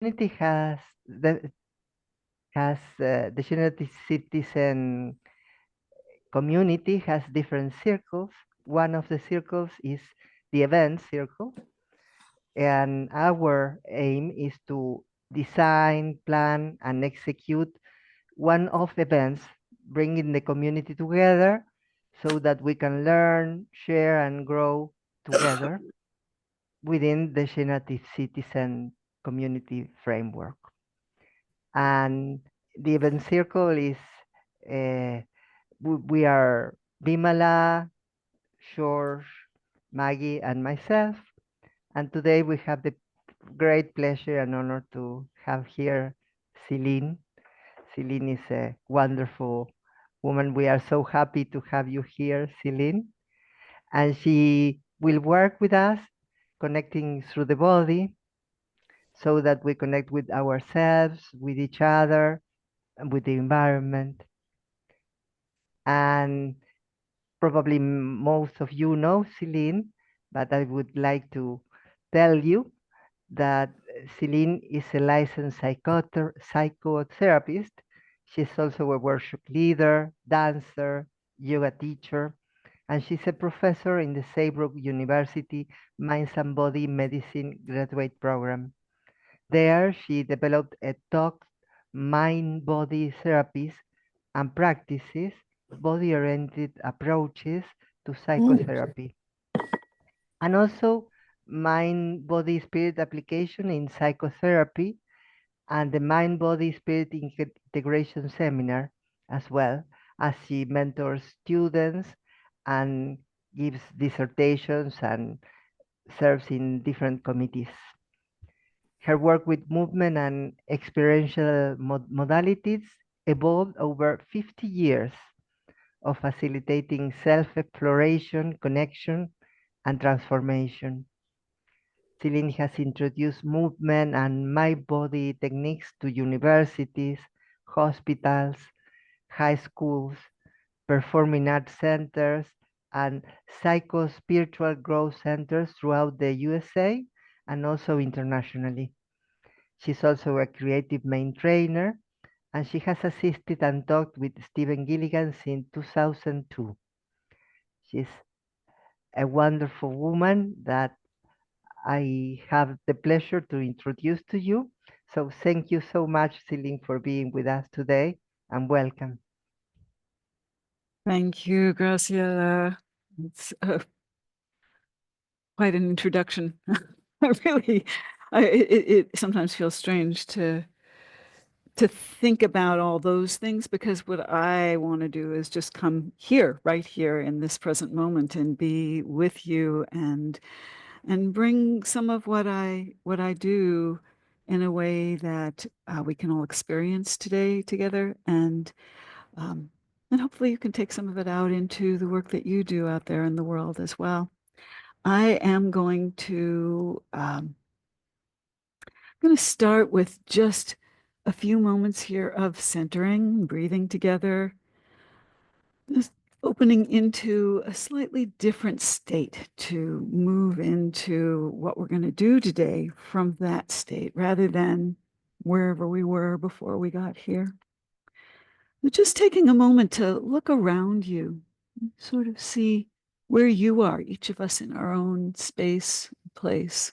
community the senior citizen community has different circles. One of the circles is the event circle, and our aim is to design, plan, and execute one-off events, bringing the community together so that we can learn, share, and grow together within the Generative Citizen community framework. And the event circle is we are Bimala, George, Maggie, and myself. And today we have the great pleasure and honor to have here Selene. Selene is a wonderful woman. We are so happy to have you here, Selene. And she will work with us, connecting through the body so that we connect with ourselves, with each other, and with the environment. And probably most of you know Celine, but I would like to tell you that Celine is a licensed psychotherapist. She's also a workshop leader, dancer, yoga teacher, and she's a professor in the Saybrook University Minds and Body Medicine graduate program. There, she developed a talk mind-body therapies and practices body-oriented approaches to psychotherapy, and also mind body spirit application in psychotherapy and the mind body spirit integration seminar, as well as she mentors students and gives dissertations and serves in different committees. Her work with movement and experiential modalities evolved over 50 years of facilitating self-exploration, connection, and transformation. Celine has introduced movement and mind body techniques to universities, hospitals, high schools, performing arts centers, and psycho-spiritual growth centers throughout the USA and also internationally. She's also a creative mind trainer, and she has assisted and talked with Stephen Gilligan since 2002. She's a wonderful woman that I have the pleasure to introduce to you. So thank you so much, Celine, for being with us today, and welcome. Thank you, Graciela. It's quite an introduction. It sometimes feels strange to think about all those things, because what I want to do is just come here, right here in this present moment, and be with you and bring some of what I do in a way that we can all experience today together, um, and hopefully you can take some of it out into the work that you do out there in the world as well. I am going to start with just a few moments here of centering, breathing together, just opening into a slightly different state to move into what we're going to do today from that state rather than wherever we were before we got here. But just taking a moment to look around you, sort of see where you are, each of us in our own space, place.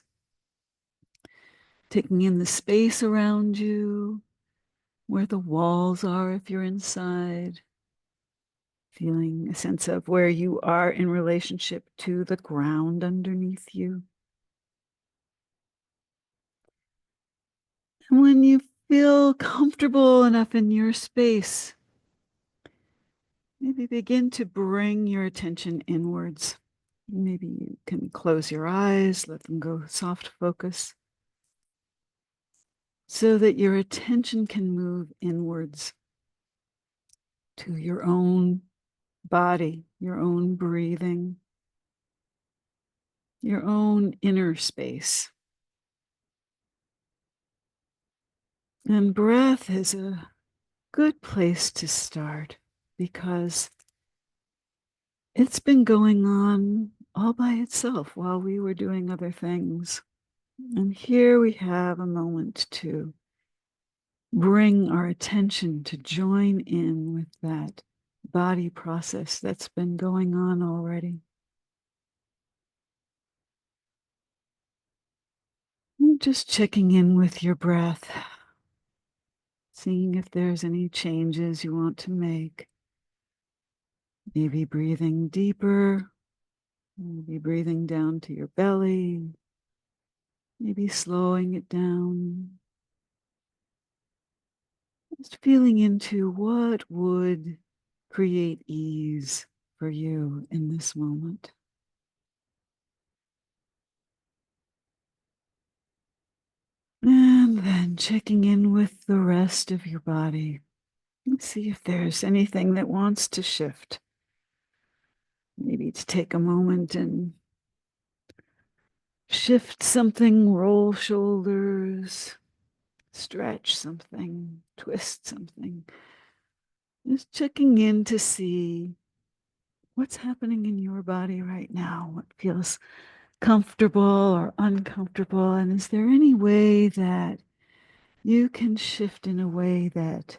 Taking in the space around you, where the walls are if you're inside. Feeling a sense of where you are in relationship to the ground underneath you. And when you feel comfortable enough in your space, maybe begin to bring your attention inwards. Maybe you can close your eyes, let them go soft focus, so that your attention can move inwards to your own body, your own breathing, your own inner space. And breath is a good place to start because it's been going on all by itself while we were doing other things. And here we have a moment to bring our attention to join in with that body process that's been going on already. And just checking in with your breath, seeing if there's any changes you want to make. Maybe breathing deeper, maybe breathing down to your belly, maybe slowing it down. Just feeling into what would create ease for you in this moment. And then checking in with the rest of your body. Let's see if there's anything that wants to shift. Maybe to take a moment and shift something, roll shoulders, stretch something, twist something. Just checking in to see what's happening in your body right now, what feels comfortable or uncomfortable, and is there any way that you can shift in a way that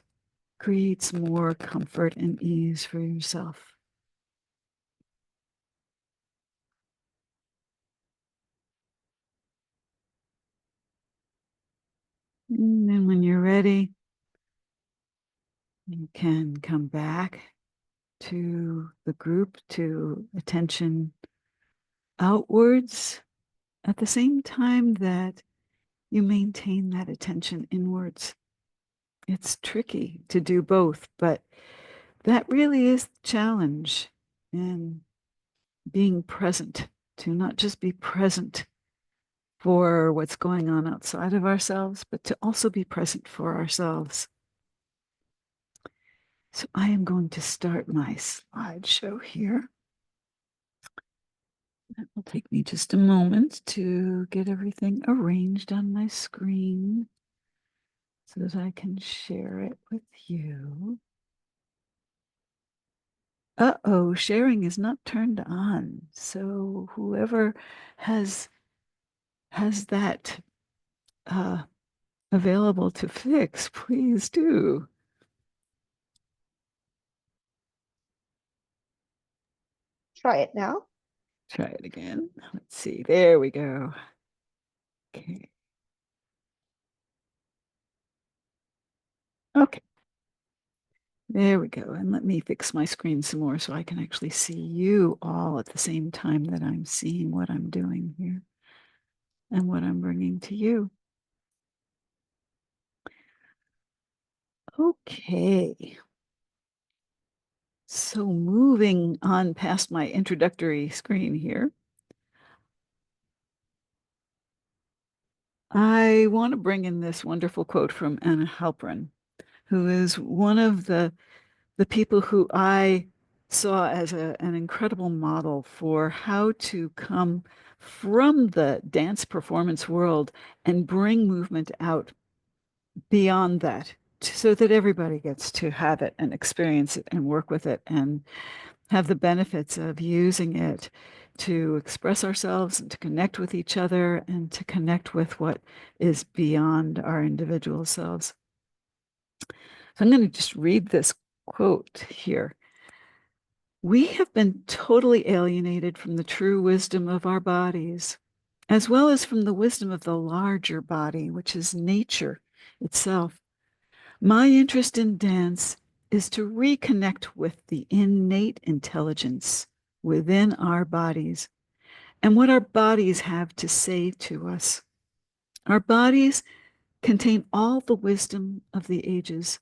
creates more comfort and ease for yourself? And then when you're ready, you can come back to the group, to attention outwards at the same time that you maintain that attention inwards. It's tricky to do both, but that really is the challenge in being present, to not just be present for what's going on outside of ourselves, but to also be present for ourselves. So I am going to start my slideshow here. It will take me just a moment to get everything arranged on my screen so that I can share it with you. Uh-oh, sharing is not turned on. So whoever has that available to fix, please do. Try it now. Try it again. Let's see. There we go. Okay. Okay. There we go. And let me fix my screen some more so I can actually see you all at the same time that I'm seeing what I'm doing here and what I'm bringing to you. Okay. So moving on past my introductory screen here, I want to bring in this wonderful quote from Anna Halpern, who is one of the people who I saw as an incredible model for how to come from the dance performance world and bring movement out beyond that so that everybody gets to have it and experience it and work with it and have the benefits of using it to express ourselves and to connect with each other and to connect with what is beyond our individual selves. So I'm going to just read this quote here. We have been totally alienated from the true wisdom of our bodies, as well as from the wisdom of the larger body, which is nature itself. My interest in dance is to reconnect with the innate intelligence within our bodies and what our bodies have to say to us. Our bodies contain all the wisdom of the ages,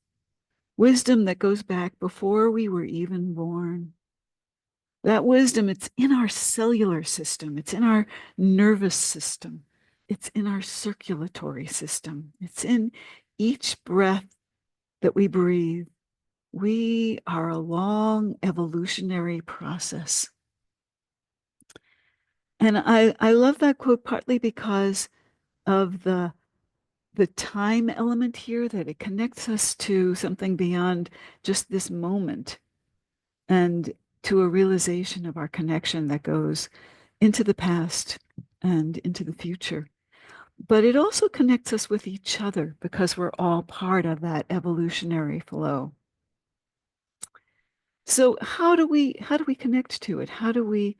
wisdom that goes back before we were even born. That wisdom, it's in our cellular system, it's in our nervous system, it's in our circulatory system, it's in each breath that we breathe. We are a long evolutionary process. And I love that quote partly because of the time element here, that it connects us to something beyond just this moment and to a realization of our connection that goes into the past and into the future. but it also connects us with each other because we're all part of that evolutionary flow. So how do we connect to it? How do we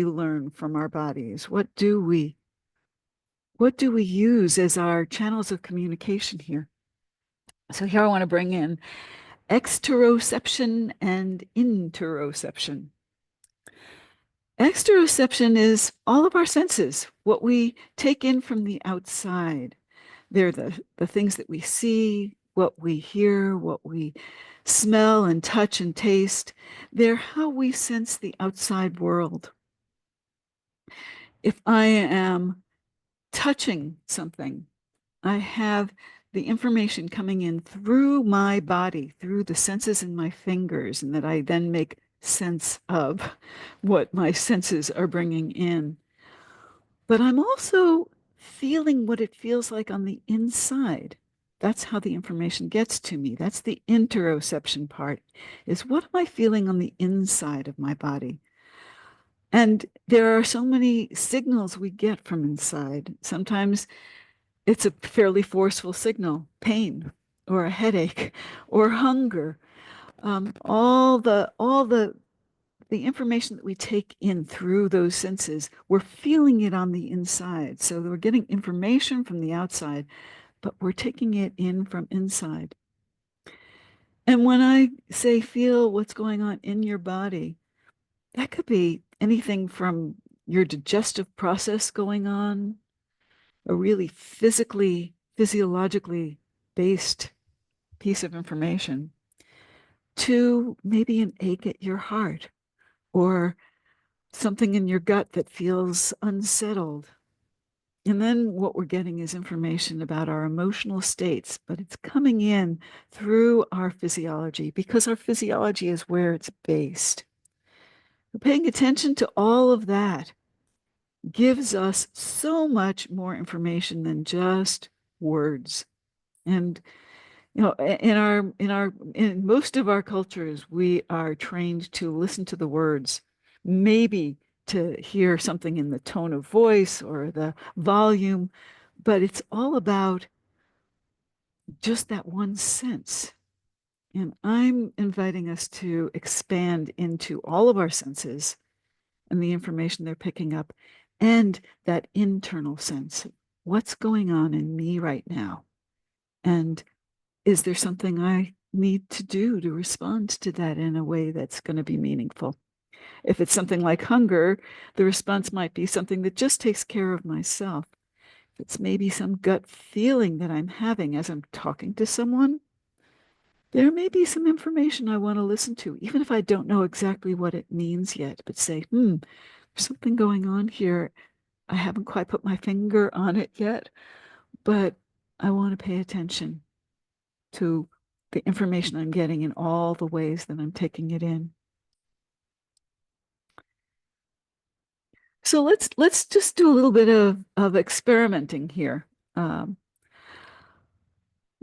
learn from our bodies? What do we use as our channels of communication here? So here I want to bring in exteroception and interoception. Exteroception is all of our senses, what we take in from the outside. They're the things that we see, what we hear, what we smell and touch and taste. They're how we sense the outside world. If I am touching something, I have the information coming in through my body, through the senses in my fingers, and that I then make sense of what my senses are bringing in. But I'm also feeling what it feels like on the inside. That's how the information gets to me. That's the interoception part, is what am I feeling on the inside of my body? And there are so many signals we get from inside. Sometimes it's a fairly forceful signal, pain or a headache or hunger. All the information that we take in through those senses, we're feeling it on the inside. So we're getting information from the outside, but we're taking it in from inside. And when I say feel what's going on in your body, that could be anything from your digestive process going on, a really physiologically based piece of information, to maybe an ache at your heart or something in your gut that feels unsettled. And then what we're getting is information about our emotional states, but it's coming in through our physiology because our physiology is where it's based. Paying attention to all of that gives us so much more information than just words. And in most of our cultures, we are trained to listen to the words, maybe to hear something in the tone of voice or the volume, but it's all about just that one sense. And I'm inviting us to expand into all of our senses and the information they're picking up and that internal sense. What's going on in me right now? And is there something I need to do to respond to that in a way that's going to be meaningful? If it's something like hunger, the response might be something that just takes care of myself. If it's maybe some gut feeling that I'm having as I'm talking to someone, there may be some information I want to listen to, even if I don't know exactly what it means yet, but say, there's something going on here. I haven't quite put my finger on it yet, but I want to pay attention to the information I'm getting in all the ways that I'm taking it in. So let's just do a little bit of experimenting here.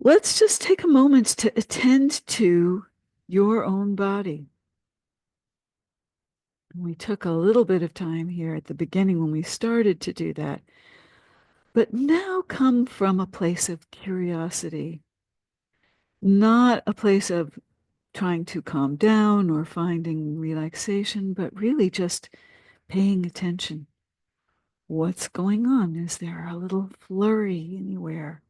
Let's just take a moment to attend to your own body. We took a little bit of time here at the beginning when we started to do that, but now come from a place of curiosity, not a place of trying to calm down or finding relaxation, but really just paying attention. What's going on? Is there a little flurry anywhere?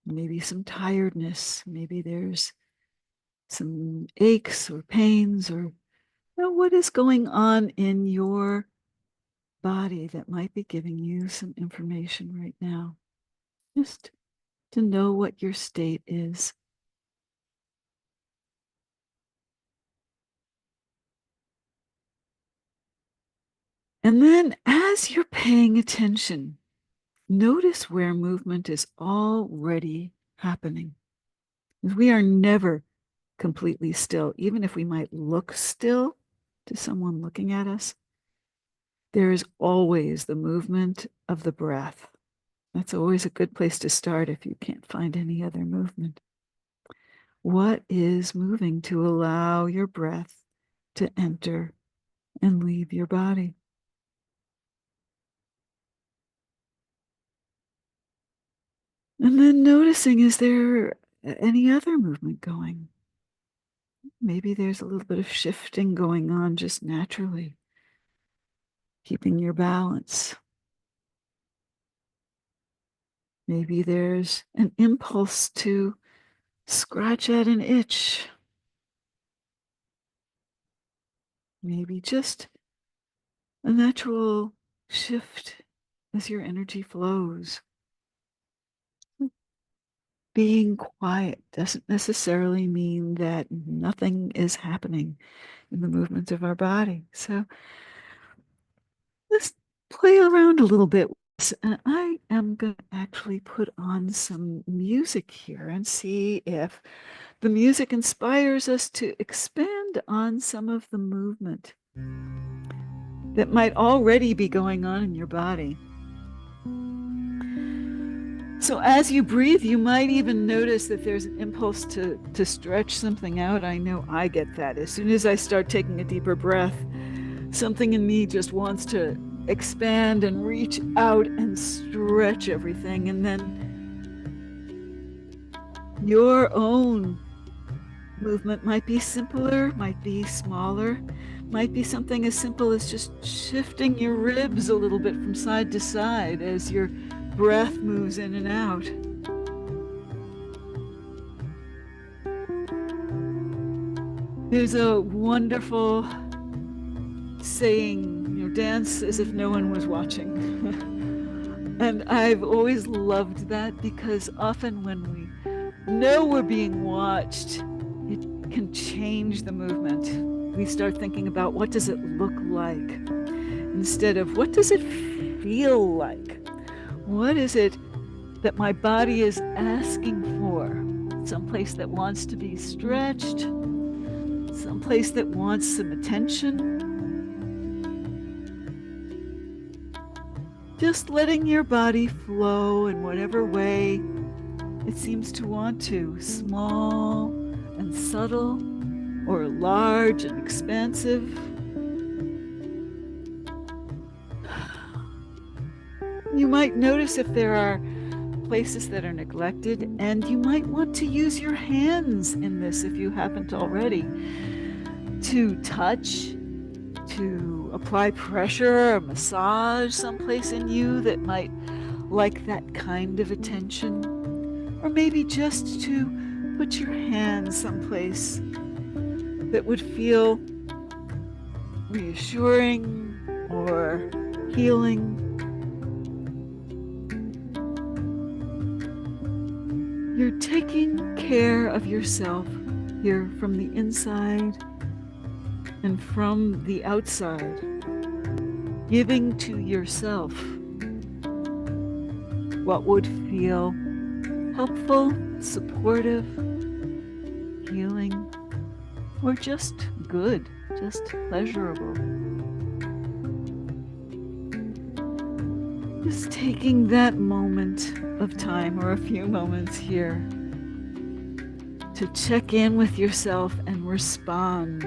Maybe some tiredness. Maybe there's some aches or pains or what is going on in your body that might be giving you some information right now. Just to know what your state is. And then as you're paying attention, notice where movement is already happening. We are never completely still, even if we might look still to someone looking at us. There is always the movement of the breath. That's always a good place to start if you can't find any other movement. What is moving to allow your breath to enter and leave your body? And then noticing, is there any other movement going? Maybe there's a little bit of shifting going on just naturally, keeping your balance. Maybe there's an impulse to scratch at an itch. Maybe just a natural shift as your energy flows. Being quiet doesn't necessarily mean that nothing is happening in the movements of our body. So let's play around a little bit. And I am going to actually put on some music here and see if the music inspires us to expand on some of the movement that might already be going on in your body. So as you breathe, you might even notice that there's an impulse to stretch something out. I know I get that. As soon as I start taking a deeper breath, something in me just wants to expand and reach out and stretch everything. And then your own movement might be simpler, might be smaller, might be something as simple as just shifting your ribs a little bit from side to side as your breath moves in and out. There's a wonderful saying, dance as if no one was watching. And I've always loved that because often when we know we're being watched, it can change the movement. We start thinking about what does it look like instead of what does it feel like? What is it that my body is asking for? Someplace that wants to be stretched, someplace that wants some attention. Just letting your body flow in whatever way it seems to want to, small and subtle, or large and expansive. You might notice if there are places that are neglected, and you might want to use your hands in this if you haven't already, to touch, to apply pressure or massage someplace in you that might like that kind of attention, or maybe just to put your hands someplace that would feel reassuring or healing. You're taking care of yourself here from the inside and from the outside, giving to yourself what would feel helpful, supportive, healing, or just good, just pleasurable. Just taking that moment of time or a few moments here to check in with yourself and respond.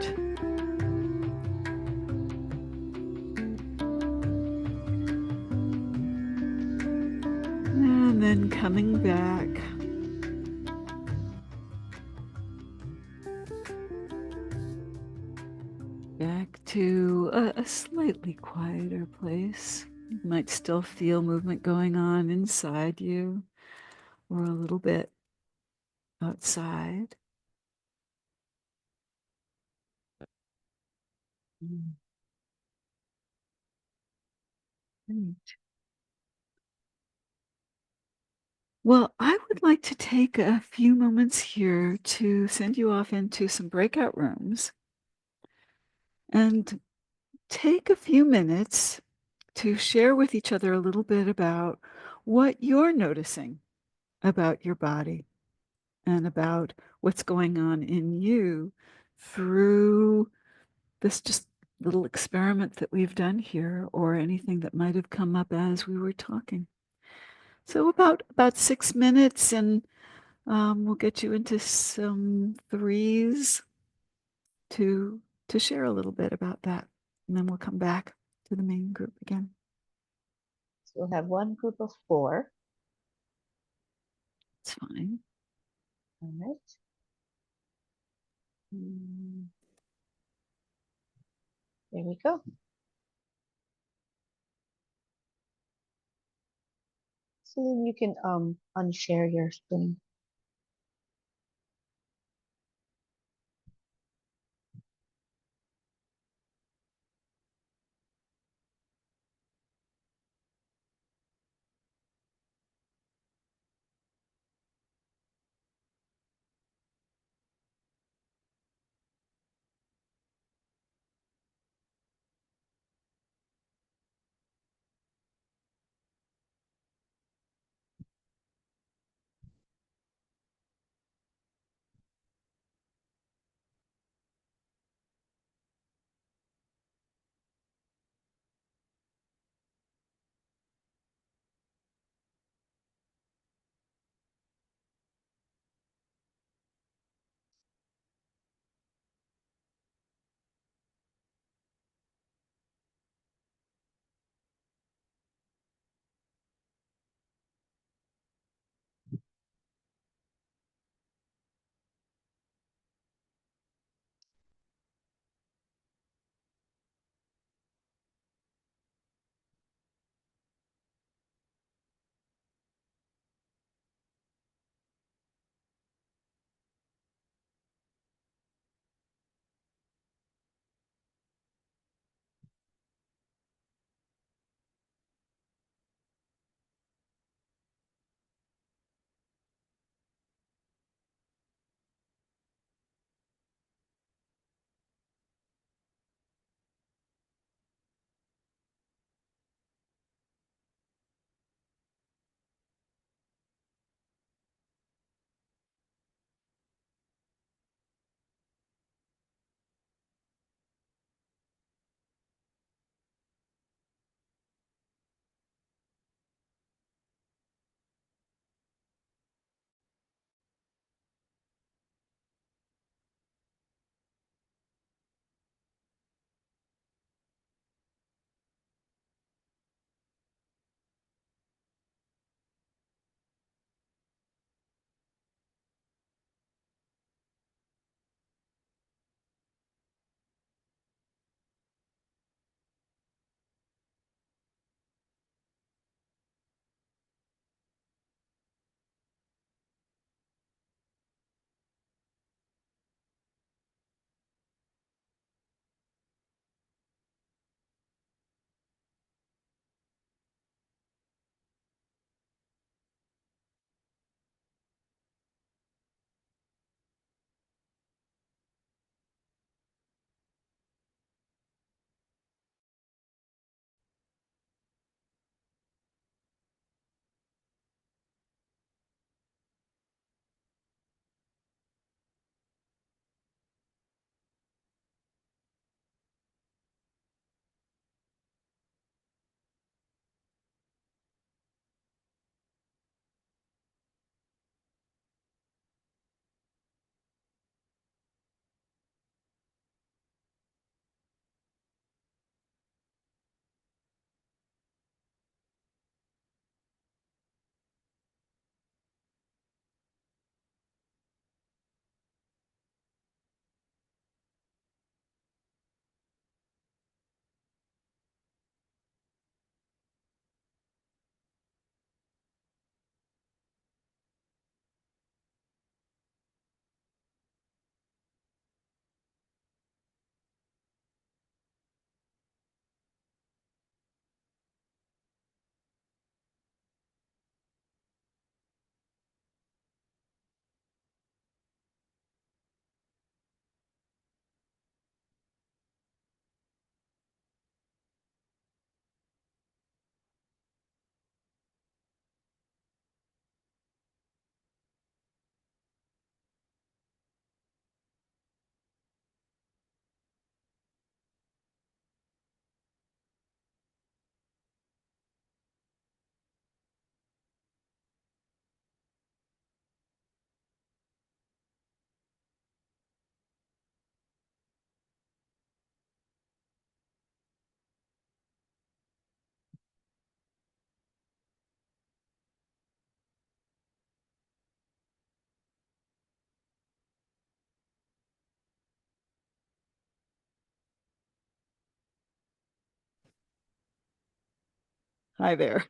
And then coming back. Back to a slightly quieter place. You might still feel movement going on inside you or a little bit outside. Great. Well, I would like to take a few moments here to send you off into some breakout rooms and take a few minutes to share with each other a little bit about what you're noticing about your body and about what's going on in you through this just little experiment that we've done here, or anything that might have come up as we were talking. So about 6 minutes, and we'll get you into some threes to share a little bit about that, and then we'll come back to the main group again. So we'll have one group of 4. That's fine. All right. Mm, there we go. So then you can unshare your screen. Hi there.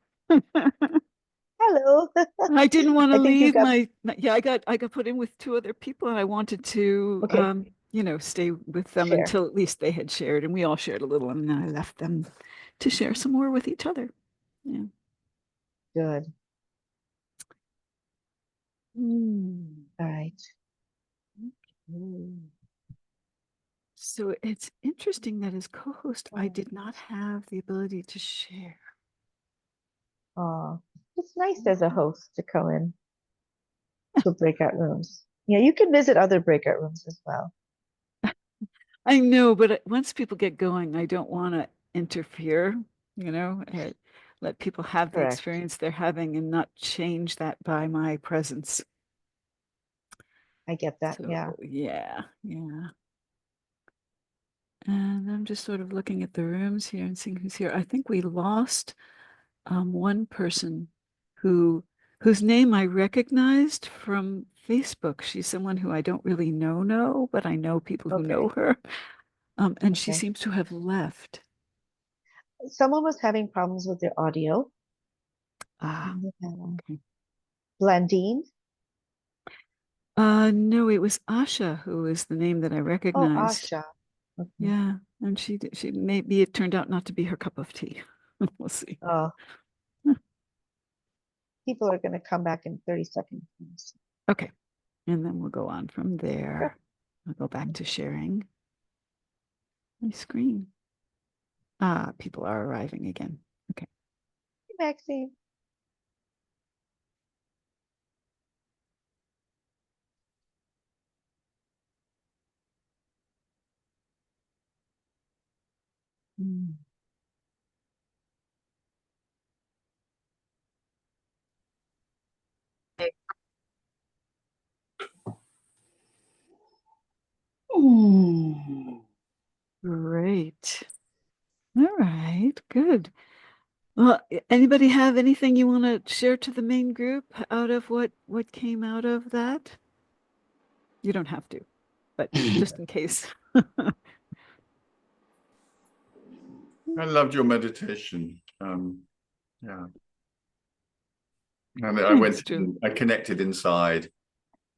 Hello. I didn't want to I think you leave got, yeah, I got put in with two other people and I wanted to okay, you know, stay with them share. until at least they had shared and we all shared a little and then I left them to share some more with each other. Yeah. Good. Mm. All right. Mm. So it's interesting that as co-host, I Oh, did not have the ability to share. it's nice as a host to come in to breakout rooms. Yeah, you can visit other breakout rooms as well. I know, but once people get going, I don't want to interfere, you know, let people have the Correct. experience they're having and not change that by my presence. I get that. So, Yeah. yeah, yeah. And I'm just sort of looking at the rooms here and seeing who's here. I think we lost one person who whose name I recognized from Facebook. She's someone who I don't really know, but I know people who know Okay. her. And she Okay. seems to have left. Someone was having problems with their audio. Ah, Yeah. okay. Blandine. No, it was Asha who is the name that I Oh, recognized. Asha. Okay. Yeah, and she maybe it turned out not to be her cup of tea. We'll see. Oh, people are going to come back in 30 seconds. Okay, and then we'll go on from Sure. there. I'll go back to sharing my screen. Ah, people are arriving again. Okay. Hey, Maxine. Mm. Hmm. Great. All right, good. Well, anybody have anything you want to share to the main group out of what came out of that? You don't have to, but just in case. I loved your meditation. Yeah, and Thanks, Jill. I connected inside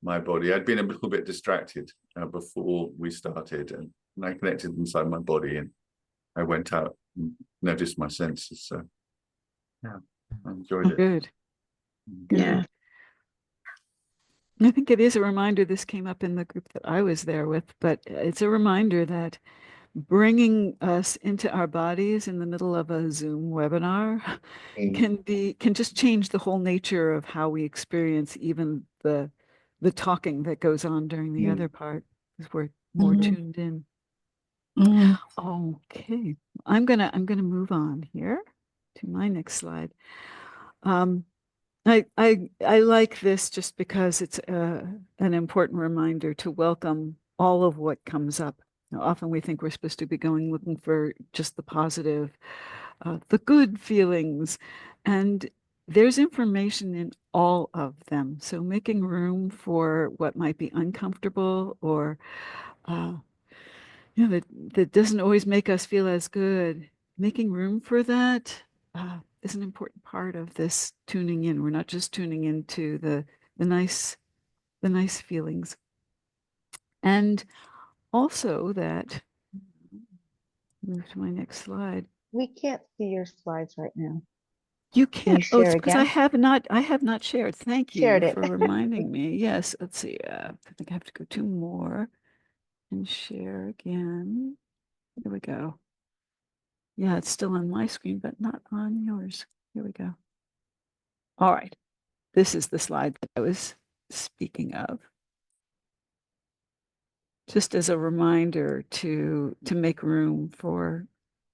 my body. I'd been a little bit distracted before we started, and I connected inside my body, and I went out and noticed my senses. So, yeah, I enjoyed it. Good, Yeah. good. I think it is a reminder. This came up in the group that I was there with, but it's a reminder that bringing us into our bodies in the middle of a Zoom webinar Mm. can just change the whole nature of how we experience even the talking that goes on during the Mm. other part, because we're more Mhm. tuned in. Mhm. Okay, I'm gonna move on here to my next slide. Um, I like this just because it's an important reminder to welcome all of what comes up. Now, often we think we're supposed to be going looking for just the positive, the good feelings, and there's information in all of them. So making room for what might be uncomfortable or uh, that doesn't always make us feel as good. Making room for that is an important part of this tuning in. We're not just tuning into the nice the nice feelings, and also that move to my next slide. We can't see your slides right now. You Can you can't. Oh, it's share because again? I have not shared. Thank you Shared it. for reminding me. Yes, let's see. I think I have to go two more and share again. Here we go. Yeah, it's still on my screen, but not on yours. Here we go. All right. This is the slide that I was speaking of. Just as a reminder to make room for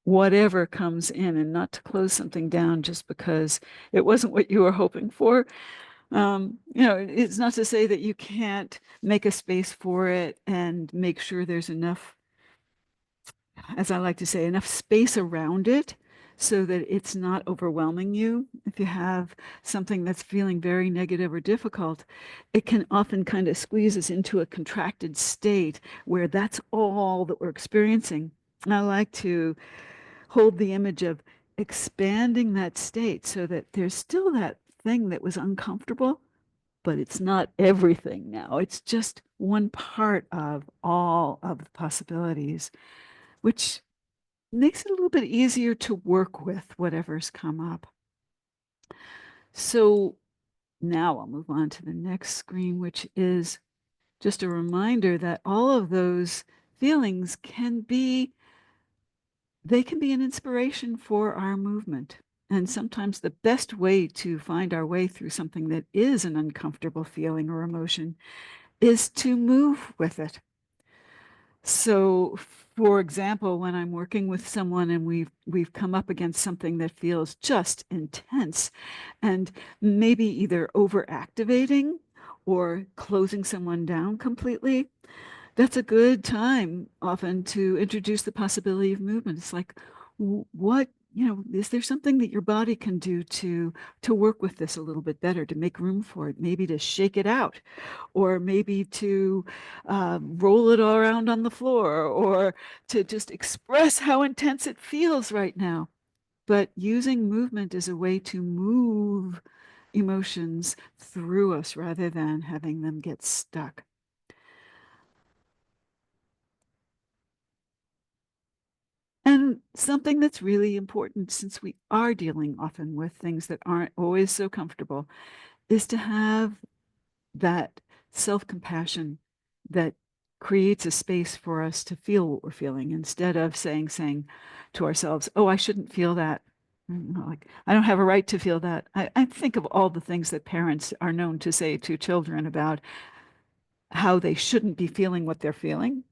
whatever comes in and not to close something down just because it wasn't what you were hoping for. You know, it's not to say that you can't make a space for it and make sure there's enough, as I like to say, enough space around it so that it's not overwhelming you. If you have something that's feeling very negative or difficult, it can often kind of squeeze us into a contracted state where that's all that we're experiencing. And I like to hold the image of expanding that state so that there's still that thing that was uncomfortable, but it's not everything now. It's just one part of all of the possibilities, which makes it a little bit easier to work with whatever's come up. So now I'll move on to the next screen, which is just a reminder that all of those feelings can be an inspiration for our movement. And sometimes the best way to find our way through something that is an uncomfortable feeling or emotion is to move with it. So, for example, when I'm working with someone and we've come up against something that feels just intense and maybe either overactivating or closing someone down completely, that's a good time often to introduce the possibility of movement. It's like, what, is there something that your body can do to work with this a little bit better, to make room for it, maybe to shake it out, or maybe to roll it all around on the floor, or to just express how intense it feels right now. But using movement as a way to move emotions through us rather than having them get stuck. And something that's really important, since we are dealing often with things that aren't always so comfortable, is to have that self-compassion that creates a space for us to feel what we're feeling, instead of saying to ourselves, oh, I shouldn't feel that. Like, I don't have a right to feel that. I think of all the things that parents are known to say to children about how they shouldn't be feeling what they're feeling.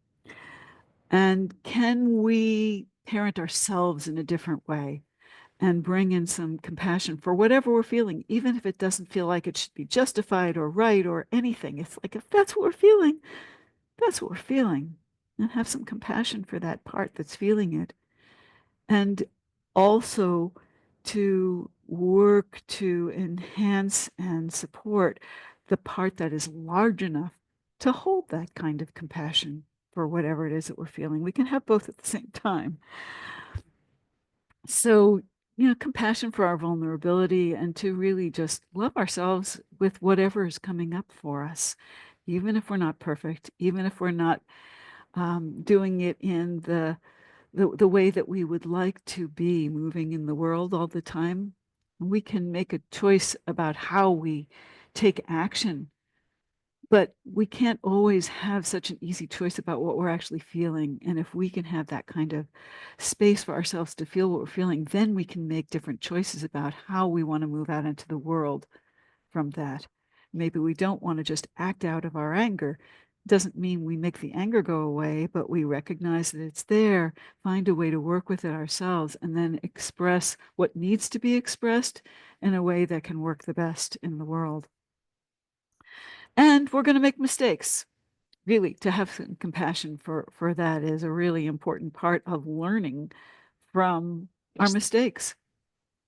And can we parent ourselves in a different way and bring in some compassion for whatever we're feeling, even if it doesn't feel like it should be justified or right or anything? It's like, if that's what we're feeling, that's what we're feeling. And have some compassion for that part that's feeling it. And also to work to enhance and support the part that is large enough to hold that kind of compassion for whatever it is that we're feeling. We can have both at the same time. So, compassion for our vulnerability, and to really just love ourselves with whatever is coming up for us, even if we're not perfect, even if we're not doing it in the way that we would like to be moving in the world all the time. We can make a choice about how we take action, but we can't always have such an easy choice about what we're actually feeling. And if we can have that kind of space for ourselves to feel what we're feeling, then we can make different choices about how we want to move out into the world from that. Maybe we don't want to just act out of our anger. Doesn't mean we make the anger go away, but we recognize that it's there, find a way to work with it ourselves, and then express what needs to be expressed in a way that can work the best in the world. And we're going to make mistakes. Really, to have some compassion for that is a really important part of learning from our mistakes.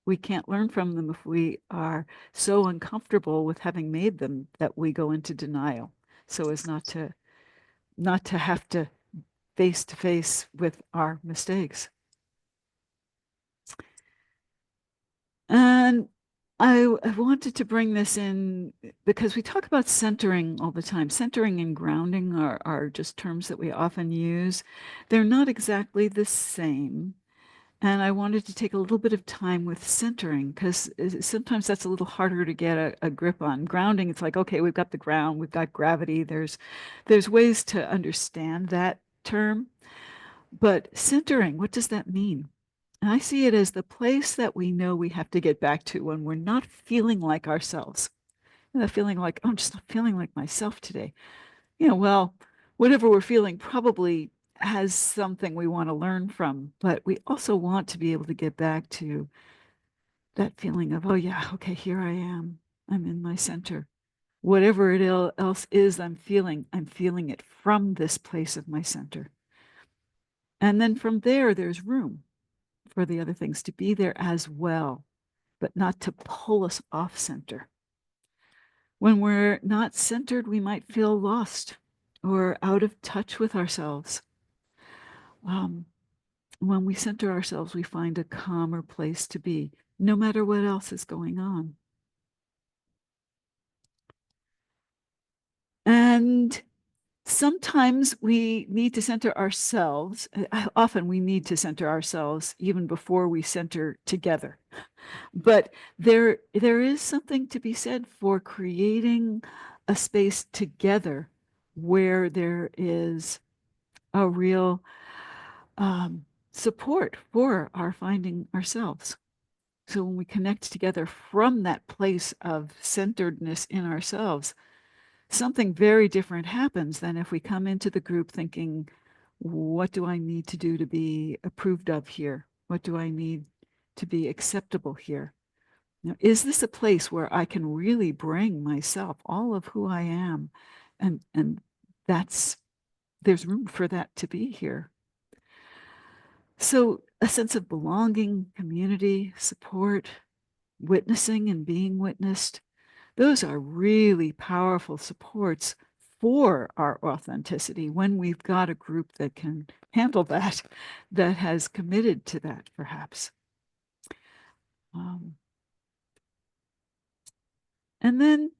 We can't learn from them if we are so uncomfortable with having made them that we go into denial, so as not to have to face with our mistakes. And I wanted to bring this in because we talk about centering all the time. Centering and grounding are just terms that we often use. They're not exactly the same. And I wanted to take a little bit of time with centering, because sometimes that's a little harder to get a grip on. Grounding, it's like, okay, we've got the ground, we've got gravity. There's ways to understand that term. But centering, what does that mean? And I see it as the place that we know we have to get back to when we're not feeling like ourselves. Feeling like, oh, I'm just not feeling like myself today. Well, whatever we're feeling probably has something we want to learn from, but we also want to be able to get back to that feeling of, oh yeah, okay, here I am. I'm in my center. Whatever it else is I'm feeling it from this place of my center. And then from there, there's room for the other things to be there as well, but not to pull us off center. When we're not centered, we might feel lost or out of touch with ourselves. When we center ourselves, we find a calmer place to be, no matter what else is going on. And sometimes we need to center ourselves. Often we need to center ourselves even before we center together. But there is something to be said for creating a space together where there is a real support for our finding ourselves. So when we connect together from that place of centeredness in ourselves, something very different happens than if we come into the group thinking, what do I need to do to be approved of here? What do I need to be acceptable here? Now, is this a place where I can really bring myself, all of who I am? And there's room for that to be here. So a sense of belonging, community, support, witnessing and being witnessed, those are really powerful supports for our authenticity when we've got a group that can handle that, that has committed to that, perhaps. And then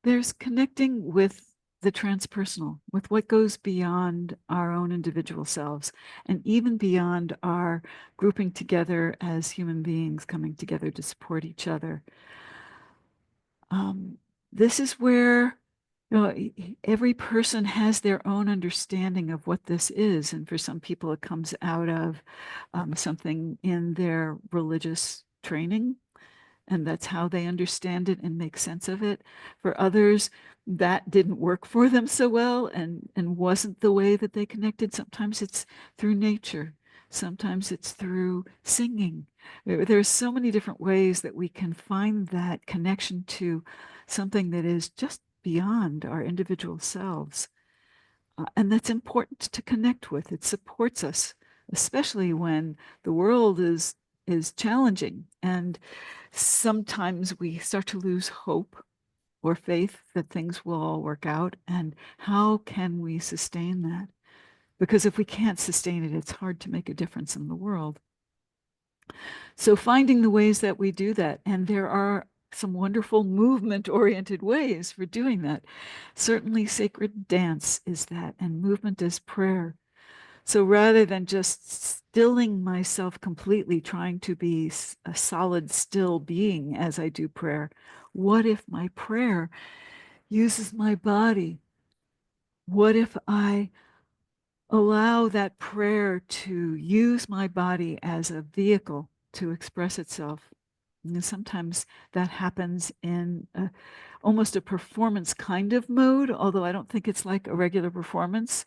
there's connecting with the transpersonal, with what goes beyond our own individual selves, and even beyond our grouping together as human beings coming together to support each other. This is where every person has their own understanding of what this is. And for some people, it comes out of something in their religious training, and that's how they understand it and make sense of it. For others, that didn't work for them so well and wasn't the way that they connected. Sometimes it's through nature. Sometimes it's through singing. There's so many different ways that we can find that connection to something that is just beyond our individual selves. And that's important to connect with. It supports us, especially when the world is challenging. And sometimes we start to lose hope or faith that things will all work out. And how can we sustain that? Because if we can't sustain it, it's hard to make a difference in the world. So finding the ways that we do that, and there are some wonderful movement-oriented ways for doing that. Certainly sacred dance is that, and movement is prayer. So rather than just stilling myself completely, trying to be a solid, still being as I do prayer, what if my prayer uses my body? What if I allow that prayer to use my body as a vehicle to express itself? And sometimes that happens in almost a performance kind of mode, although I don't think it's like a regular performance.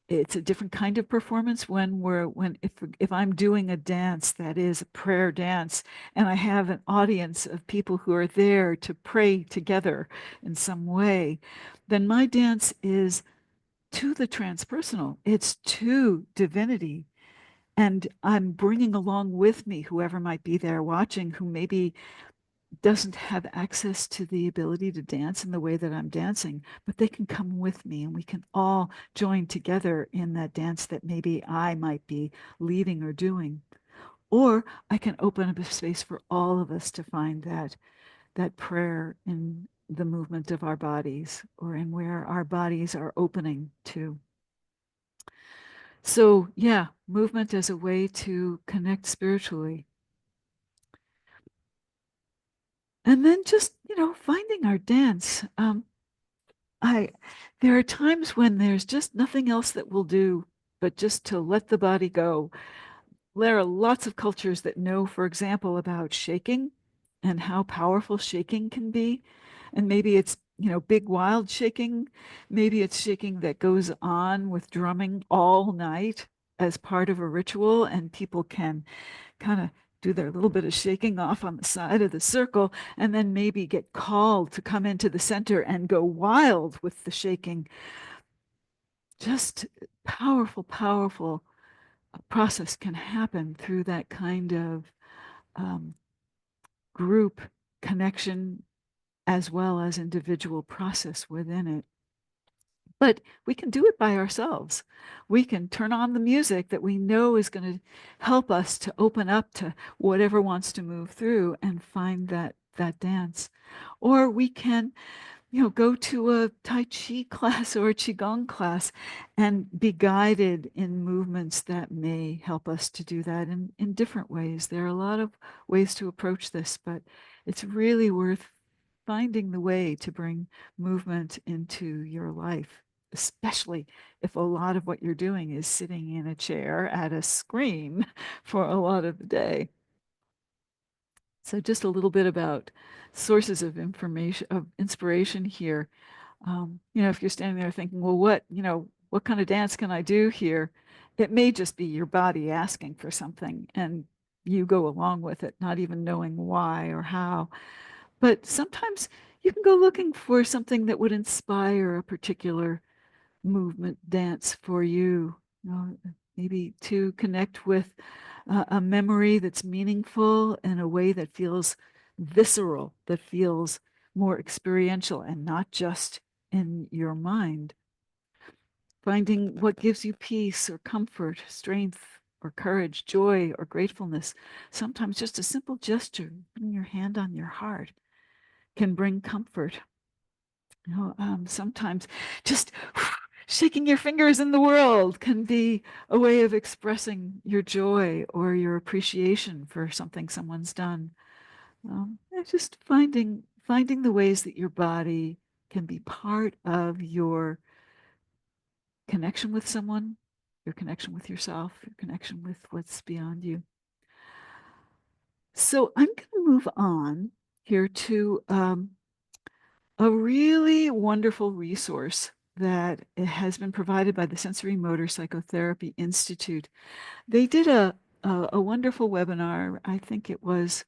It's a different kind of performance if I'm doing a dance that is a prayer dance, and I have an audience of people who are there to pray together in some way, then my dance is to the transpersonal. It's to divinity. And I'm bringing along with me whoever might be there watching, who maybe doesn't have access to the ability to dance in the way that I'm dancing, but they can come with me and we can all join together in that dance that maybe I might be leading or doing. Or I can open up a space for all of us to find that prayer in the movement of our bodies, or in where our bodies are opening to. So yeah, movement as a way to connect spiritually. And then just, finding our dance. There are times when there's just nothing else that will do but just to let the body go. There are lots of cultures that know, for example, about shaking and how powerful shaking can be. And maybe it's, big wild shaking. Maybe it's shaking that goes on with drumming all night as part of a ritual, and people can kind of do their little bit of shaking off on the side of the circle, and then maybe get called to come into the center and go wild with the shaking. Just powerful, powerful process can happen through that kind of group connection as well as individual process within it. But we can do it by ourselves. We can turn on the music that we know is going to help us to open up to whatever wants to move through and find that dance. Or we can, go to a Tai Chi class or a Qigong class and be guided in movements that may help us to do that in different ways. There are a lot of ways to approach this, but it's really worth finding the way to bring movement into your life, especially if a lot of what you're doing is sitting in a chair at a screen for a lot of the day. So just a little bit about sources of information, of inspiration here. If you're standing there thinking, well, what kind of dance can I do here? It may just be your body asking for something and you go along with it, not even knowing why or how. But sometimes you can go looking for something that would inspire a particular movement dance for you. Maybe to connect with a memory that's meaningful in a way that feels visceral, that feels more experiential and not just in your mind. Finding what gives you peace or comfort, strength or courage, joy or gratefulness. Sometimes just a simple gesture, putting your hand on your heart, can bring comfort. Sometimes just shaking your fingers in the world can be a way of expressing your joy or your appreciation for something someone's done. Just finding the ways that your body can be part of your connection with someone, your connection with yourself, your connection with what's beyond you. So I'm going to move on here to a really wonderful resource that has been provided by the Sensory Motor Psychotherapy Institute. They did a wonderful webinar. I think it was,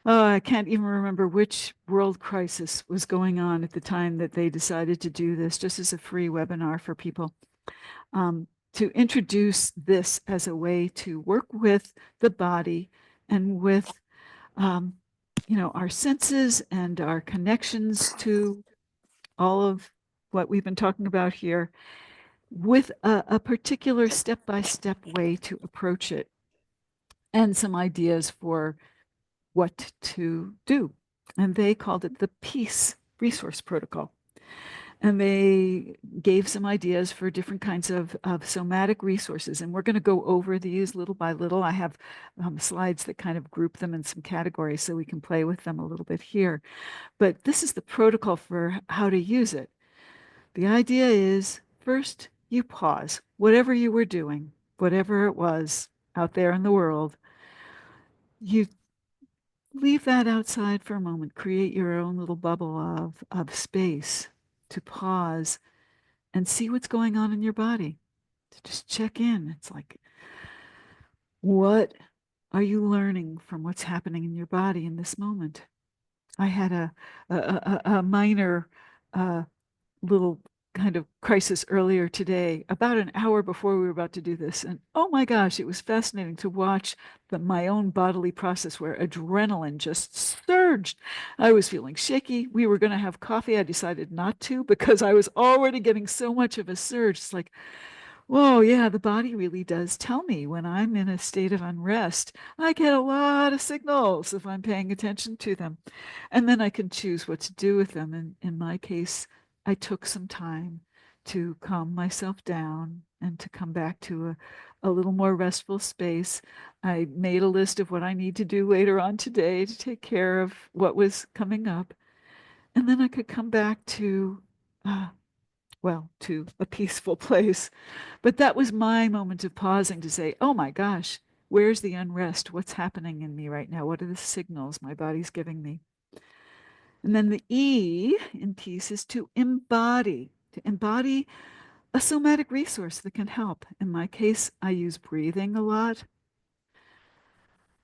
I can't even remember which world crisis was going on at the time that they decided to do this, just as a free webinar for people, to introduce this as a way to work with the body and with our senses and our connections to all of what we've been talking about here with a particular step-by-step way to approach it and some ideas for what to do. And they called it the Peace Resource Protocol. And they gave some ideas for different kinds of somatic resources. And we're going to go over these little by little. I have slides that kind of group them in some categories so we can play with them a little bit here. But this is the protocol for how to use it. The idea is, first, you pause. Whatever you were doing, whatever it was out there in the world, you leave that outside for a moment. Create your own little bubble of space to pause and see what's going on in your body. To just check in. It's like, what are you learning from what's happening in your body in this moment? I had a minor little kind of crisis earlier today, about an hour before we were about to do this. And oh my gosh, it was fascinating to watch my own bodily process where adrenaline just surged. I was feeling shaky. We were going to have coffee. I decided not to because I was already getting so much of a surge. It's like, whoa, yeah, the body really does tell me when I'm in a state of unrest. I get a lot of signals if I'm paying attention to them. And then I can choose what to do with them. And in my case, I took some time to calm myself down and to come back to a little more restful space. I made a list of what I need to do later on today to take care of what was coming up. And then I could come back to a peaceful place. But that was my moment of pausing to say, oh my gosh, where's the unrest? What's happening in me right now? What are the signals my body's giving me? And then the E in peace is to embody a somatic resource that can help. In my case, I use breathing a lot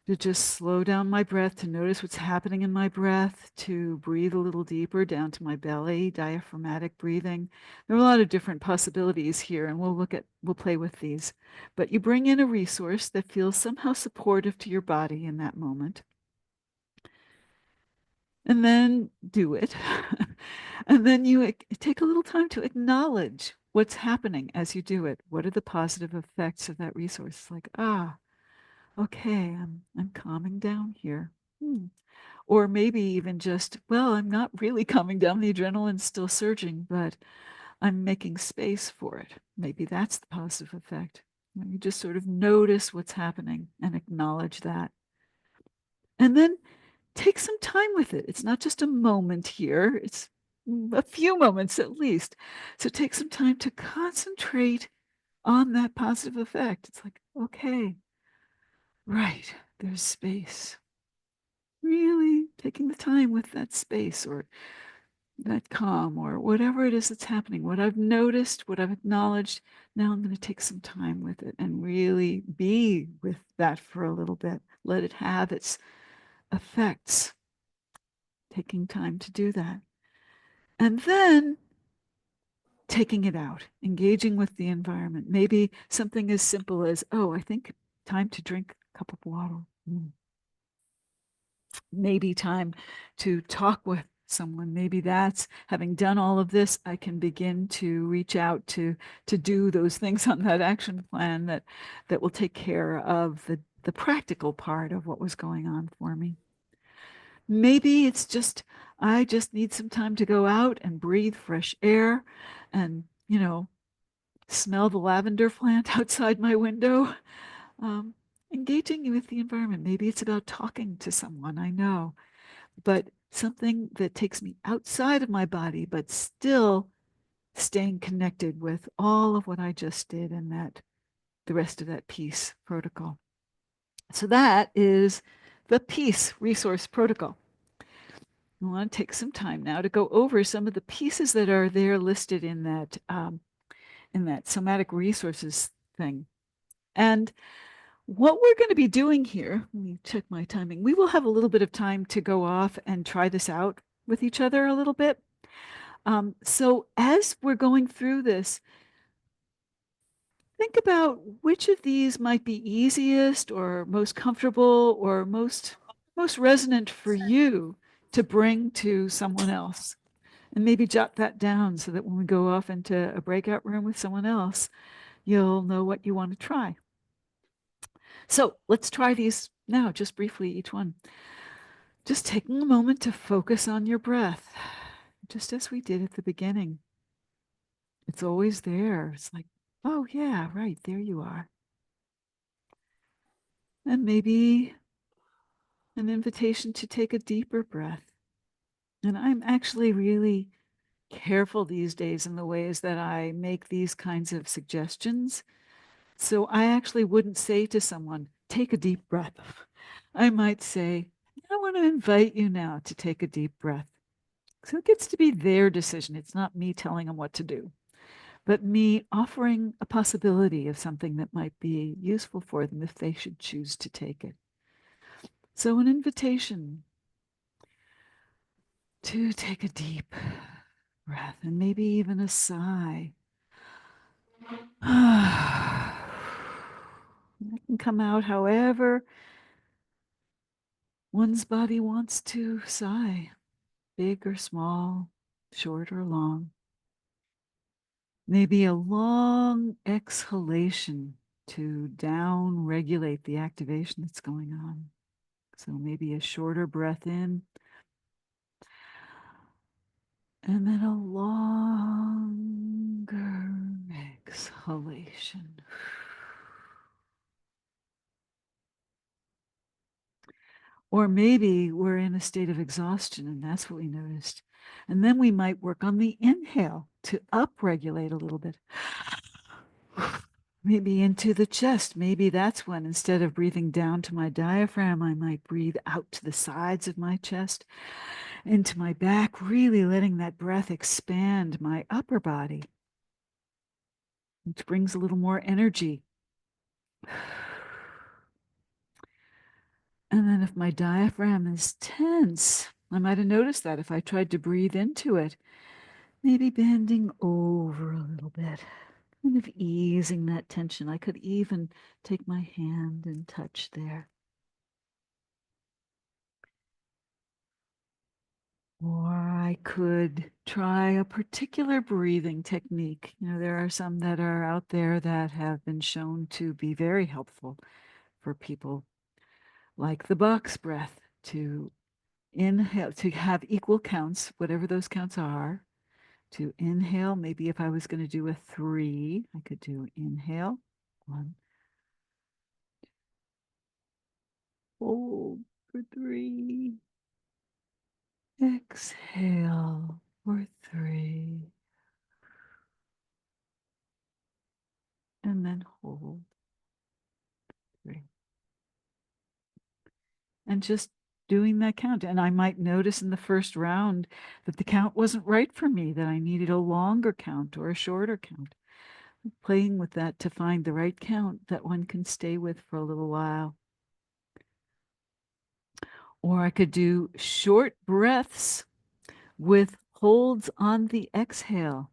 to just slow down my breath, to notice what's happening in my breath, to breathe a little deeper down to my belly, diaphragmatic breathing. There are a lot of different possibilities here, and we'll play with these. But you bring in a resource that feels somehow supportive to your body in that moment. and then do it. And then you take a little time to acknowledge what's happening as you do it. What are the positive effects of that resource? Like, okay, I'm calming down here. Or maybe even just, well, I'm not really calming down, the adrenaline's still surging, but I'm making space for it. Maybe that's the positive effect. You just sort of notice what's happening and acknowledge that. And then take some time with it. It's not just a moment here, it's a few moments at least. So take some time to concentrate on that positive effect. It's like, okay, right, there's space. Really taking the time with that space or that calm or whatever it is that's happening, what I've noticed, what I've acknowledged. Now I'm going to take some time with it and really be with that for a little bit. Let it have its effects. Taking time to do that. And then taking it out, engaging with the environment. Maybe something as simple as, oh, I think time to drink a cup of water. Maybe time to talk with someone. Maybe that's, having done all of this, I can begin to reach out to do those things on that action plan that will take care of the practical part of what was going on for me. Maybe it's just, I just need some time to go out and breathe fresh air and, smell the lavender plant outside my window. Engaging with the environment. Maybe it's about talking to someone I know, but something that takes me outside of my body, but still staying connected with all of what I just did and the rest of that peace protocol. So that is the peace resource protocol. I want to take some time now to go over some of the pieces that are there listed in that somatic resources thing. And what we're going to be doing here, let me check my timing. We will have a little bit of time to go off and try this out with each other a little bit. So as we're going through this, think about which of these might be easiest or most comfortable or most resonant for you to bring to someone else. And maybe jot that down so that when we go off into a breakout room with someone else, you'll know what you want to try. So let's try these now, just briefly, each one. Just taking a moment to focus on your breath, just as we did at the beginning. It's always there. It's like, oh yeah, right, there you are. And maybe an invitation to take a deeper breath. And I'm actually really careful these days in the ways that I make these kinds of suggestions. So I actually wouldn't say to someone, take a deep breath. I might say, I want to invite you now to take a deep breath. So it gets to be their decision. It's not me telling them what to do, but me offering a possibility of something that might be useful for them if they should choose to take it. So an invitation to take a deep breath and maybe even a sigh. It can come out however one's body wants to sigh, big or small, short or long. Maybe a long exhalation to down regulate the activation that's going on. So maybe a shorter breath in and then a longer exhalation. Or maybe we're in a state of exhaustion and that's what we noticed. And then we might work on the inhale to upregulate a little bit. Maybe into the chest. Maybe that's when instead of breathing down to my diaphragm, I might breathe out to the sides of my chest, into my back, really letting that breath expand my upper body, which brings a little more energy. And then if my diaphragm is tense, I might have noticed that if I tried to breathe into it, maybe bending over a little bit, kind of easing that tension. I could even take my hand and touch there. Or I could try a particular breathing technique. You know, there are some that are out there that have been shown to be very helpful for people, like the box breath, to inhale, to have equal counts, whatever those counts are, to inhale. Maybe if I was going to do a 3, I could do inhale, 1, hold for 3, exhale for 3, and then hold 3. And just doing that count. And I might notice in the first round that the count wasn't right for me, that I needed a longer count or a shorter count. Playing with that to find the right count that one can stay with for a little while. Or I could do short breaths with holds on the exhale.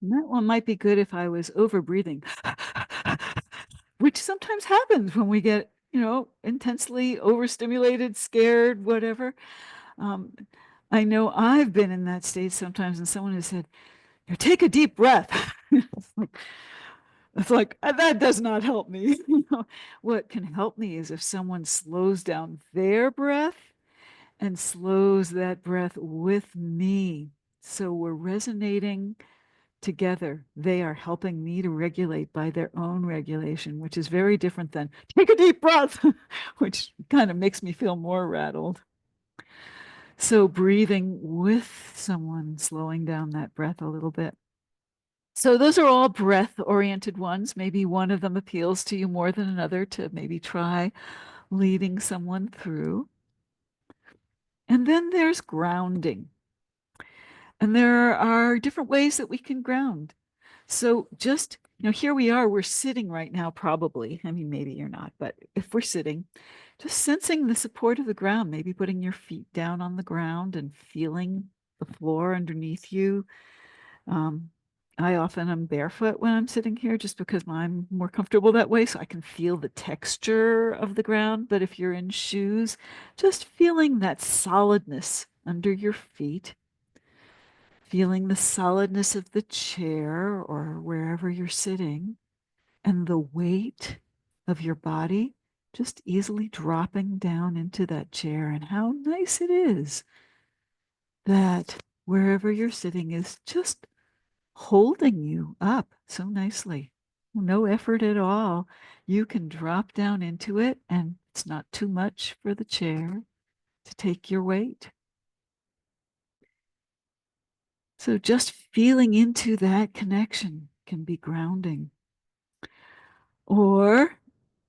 And that one might be good if I was over breathing, which sometimes happens when we get, you know, intensely overstimulated, scared, whatever. I know I've been in that state sometimes, and someone has said, "You take a deep breath." It's like that does not help me. You know, what can help me is if someone slows down their breath and slows that breath with me. So we're resonating together. They are helping me to regulate by their own regulation, which is very different than take a deep breath, which kind of makes me feel more rattled. So breathing with someone, slowing down that breath a little bit. So those are all breath-oriented ones. Maybe one of them appeals to you more than another to maybe try leading someone through. And then there's grounding. And there are different ways that we can ground. So just, you know, here we are, we're sitting right now, probably. I mean, maybe you're not, but if we're sitting, just sensing the support of the ground, maybe putting your feet down on the ground and feeling the floor underneath you. I often am barefoot when I'm sitting here just because I'm more comfortable that way, so I can feel the texture of the ground. But if you're in shoes, just feeling that solidness under your feet, feeling the solidness of the chair or wherever you're sitting, and the weight of your body just easily dropping down into that chair, and how nice it is that wherever you're sitting is just holding you up so nicely. No effort at all. You can drop down into it, and it's not too much for the chair to take your weight. So just feeling into that connection can be grounding. Or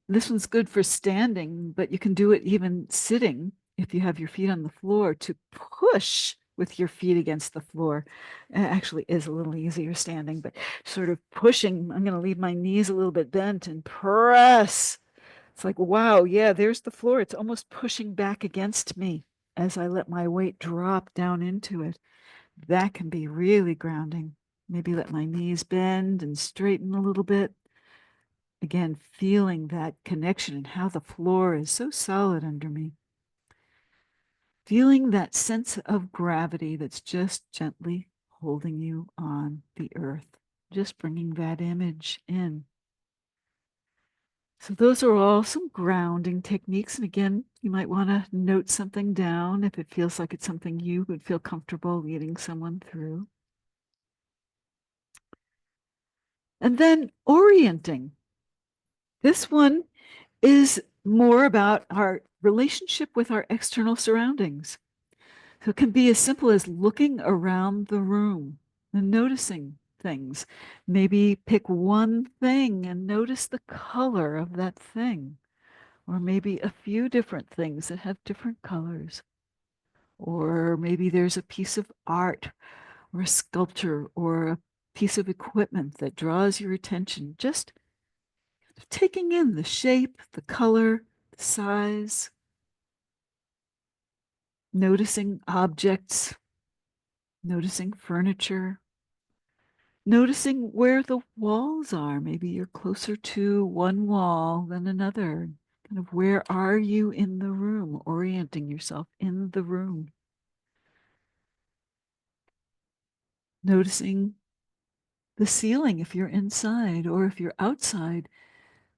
this one's good for standing, but you can do it even sitting if you have your feet on the floor, to push with your feet against the floor. It actually is a little easier standing, but sort of pushing. I'm going to leave my knees a little bit bent and press. It's like, wow, yeah, there's the floor. It's almost pushing back against me as I let my weight drop down into it. That can be really grounding. Maybe let my knees bend and straighten a little bit. Again, feeling that connection and how the floor is so solid under me. Feeling that sense of gravity that's just gently holding you on the earth. Just bringing that image in. So those are all some grounding techniques. And again, you might want to note something down if it feels like it's something you would feel comfortable leading someone through. And then orienting. This one is more about our relationship with our external surroundings. So it can be as simple as looking around the room and noticing things. Maybe pick one thing and notice the color of that thing. Or maybe a few different things that have different colors. Or maybe there's a piece of art or a sculpture or a piece of equipment that draws your attention. Just taking in the shape, the color, the size, noticing objects, noticing furniture, noticing where the walls are. Maybe you're closer to one wall than another. Kind of where are you in the room, orienting yourself in the room. Noticing the ceiling if you're inside, or if you're outside,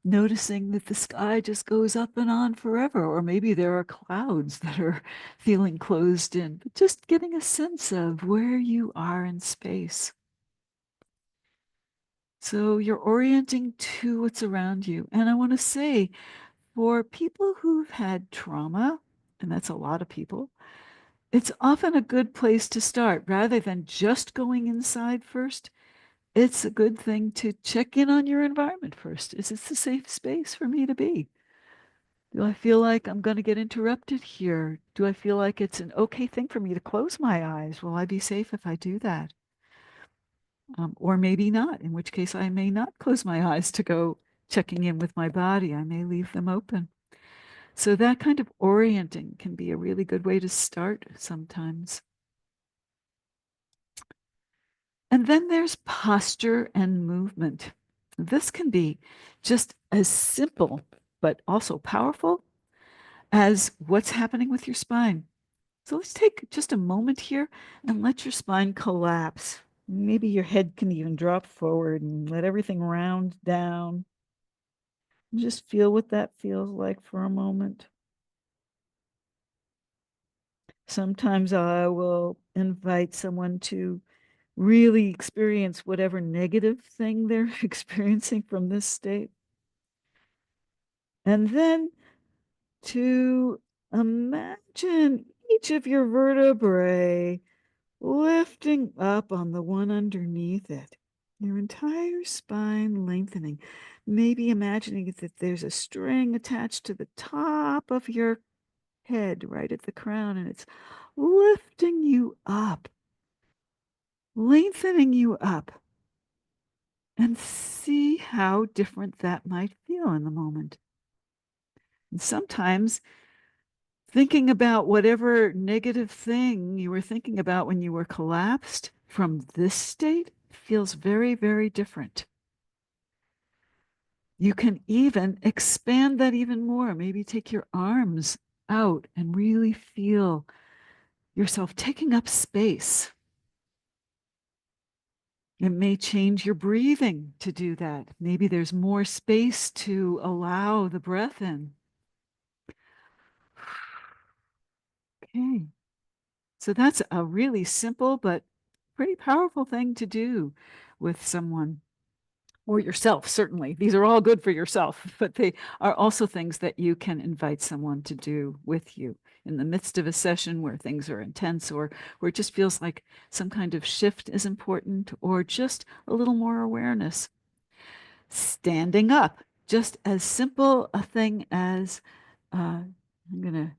noticing that the sky just goes up and on forever, or maybe there are clouds that are feeling closed in, but just getting a sense of where you are in space. So you're orienting to what's around you. And I want to say, for people who've had trauma, and that's a lot of people, it's often a good place to start. Rather than just going inside first, it's a good thing to check in on your environment first. Is this a safe space for me to be? Do I feel like I'm going to get interrupted here? Do I feel like it's an okay thing for me to close my eyes? Will I be safe if I do that? Or maybe not, in which case I may not close my eyes to go checking in with my body. I may leave them open. So that kind of orienting can be a really good way to start sometimes. And then there's posture and movement. This can be just as simple, but also powerful as what's happening with your spine. So let's take just a moment here and let your spine collapse. Maybe your head can even drop forward and let everything round down. Just feel what that feels like for a moment. Sometimes I will invite someone to really experience whatever negative thing they're experiencing from this state. And then to imagine each of your vertebrae lifting up on the one underneath it, your entire spine lengthening. Maybe imagining that there's a string attached to the top of your head, right at the crown, and it's lifting you up, lengthening you up, and see how different that might feel in the moment. And sometimes thinking about whatever negative thing you were thinking about when you were collapsed from this state feels very, very different. You can even expand that even more. Maybe take your arms out and really feel yourself taking up space. It may change your breathing to do that. Maybe there's more space to allow the breath in. Okay. So that's a really simple but pretty powerful thing to do with someone, or yourself, certainly. These are all good for yourself, but they are also things that you can invite someone to do with you in the midst of a session where things are intense, or where it just feels like some kind of shift is important, or just a little more awareness. Standing up, just as simple a thing as I'm going to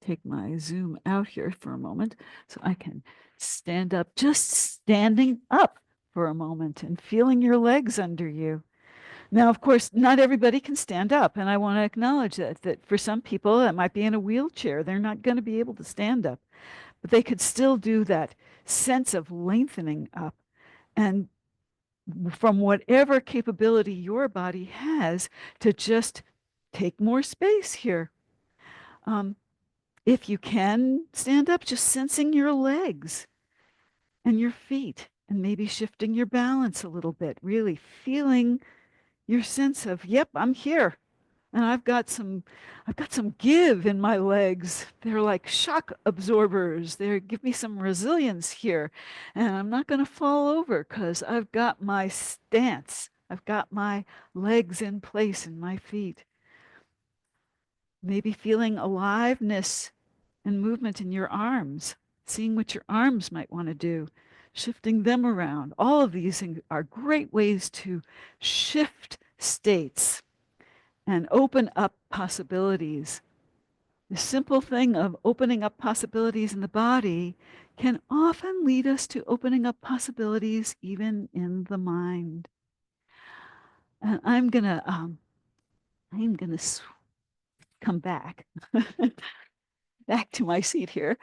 take my zoom out here for a moment so I can stand up, just standing up for a moment and feeling your legs under you. Now, of course, not everybody can stand up, and I want to acknowledge that for some people that might be in a wheelchair, they're not going to be able to stand up, but they could still do that sense of lengthening up. And from whatever capability your body has to just take more space here. If you can stand up, just sensing your legs and your feet and maybe shifting your balance a little bit, really feeling your sense of, yep, I'm here. And I've got some give in my legs. They're like shock absorbers. They give me some resilience here. And I'm not going to fall over because I've got my stance. I've got my legs in place and my feet. Maybe feeling aliveness and movement in your arms, seeing what your arms might want to do, shifting them around. All of these are great ways to shift states and open up possibilities. The simple thing of opening up possibilities in the body can often lead us to opening up possibilities even in the mind. And I'm gonna come back, back to my seat here.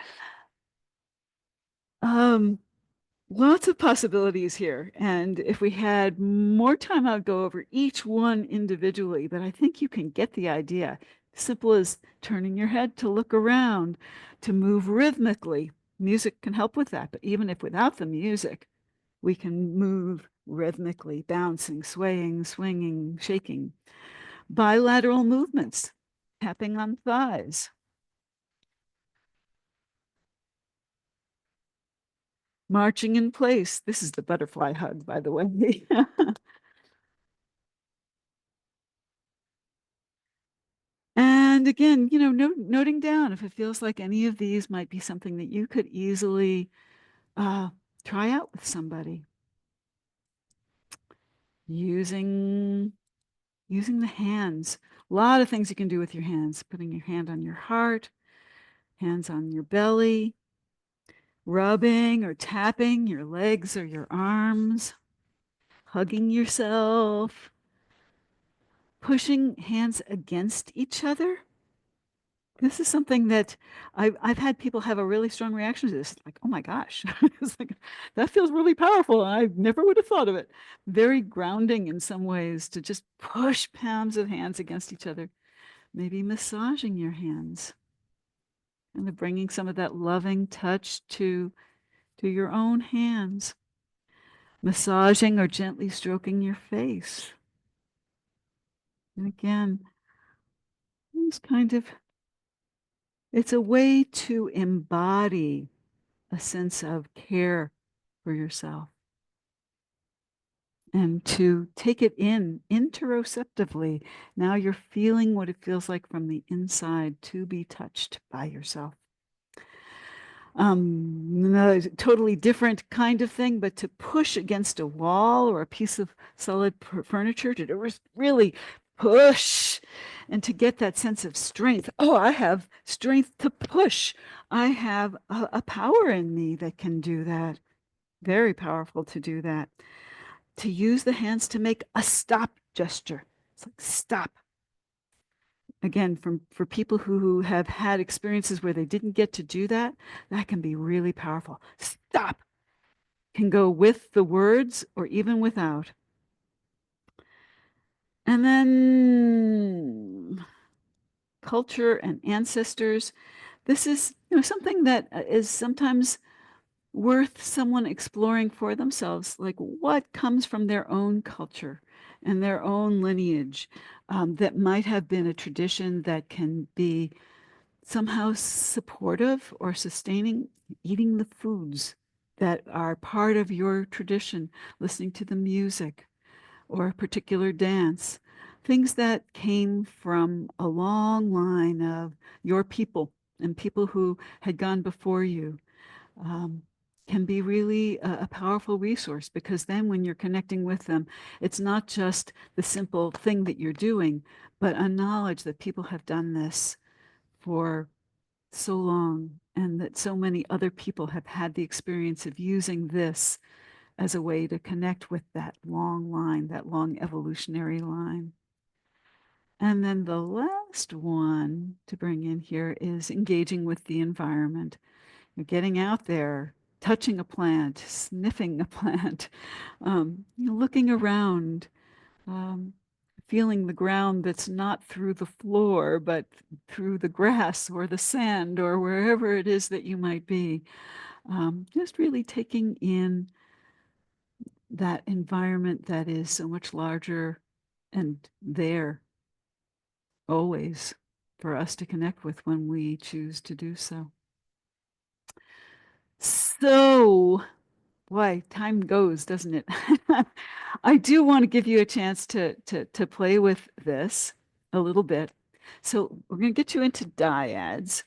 Lots of possibilities here. And if we had more time, I'd go over each one individually, but I think you can get the idea. Simple as turning your head to look around, to move rhythmically. Music can help with that, but even if without the music, we can move rhythmically, bouncing, swaying, swinging, shaking. Bilateral movements, tapping on thighs. Marching in place. This is the butterfly hug, by the way. And again, noting down if it feels like any of these might be something that you could easily try out with somebody. Using the hands. A lot of things you can do with your hands. Putting your hand on your heart, hands on your belly, rubbing or tapping your legs or your arms, hugging yourself, pushing hands against each other. This is something that I've had people have a really strong reaction to this. Like, oh my gosh, it's like, that feels really powerful. I never would have thought of it. Very grounding in some ways to just push palms of hands against each other. Maybe massaging your hands and bringing some of that loving touch to your own hands. Massaging or gently stroking your face. And again, it's a way to embody a sense of care for yourself and to take it in interoceptively. Now you're feeling what it feels like from the inside to be touched by yourself. No, totally different kind of thing, but to push against a wall or a piece of solid furniture, to really push and to get that sense of strength. Oh, I have strength to push. I have a power in me that can do that. Very powerful to do that. To use the hands to make a stop gesture. It's like stop. Again, for people who have had experiences where they didn't get to do that, that can be really powerful. Stop can go with the words or even without. And then culture and ancestors. This is something that is sometimes worth someone exploring for themselves, like what comes from their own culture and their own lineage that might have been a tradition that can be somehow supportive or sustaining. Eating the foods that are part of your tradition, listening to the music or a particular dance, things that came from a long line of your people and people who had gone before you. Can be really a powerful resource, because then when you're connecting with them, it's not just the simple thing that you're doing, but a knowledge that people have done this for so long and that so many other people have had the experience of using this as a way to connect with that long line, that long evolutionary line. And then the last one to bring in here is engaging with the environment. You're getting out there, touching a plant, sniffing a plant, looking around, feeling the ground that's not through the floor, but through the grass or the sand or wherever it is that you might be. Just really taking in that environment that is so much larger and there always for us to connect with when we choose to do so. So, boy, time goes, doesn't it? I do want to give you a chance to play with this a little bit. So we're going to get you into dyads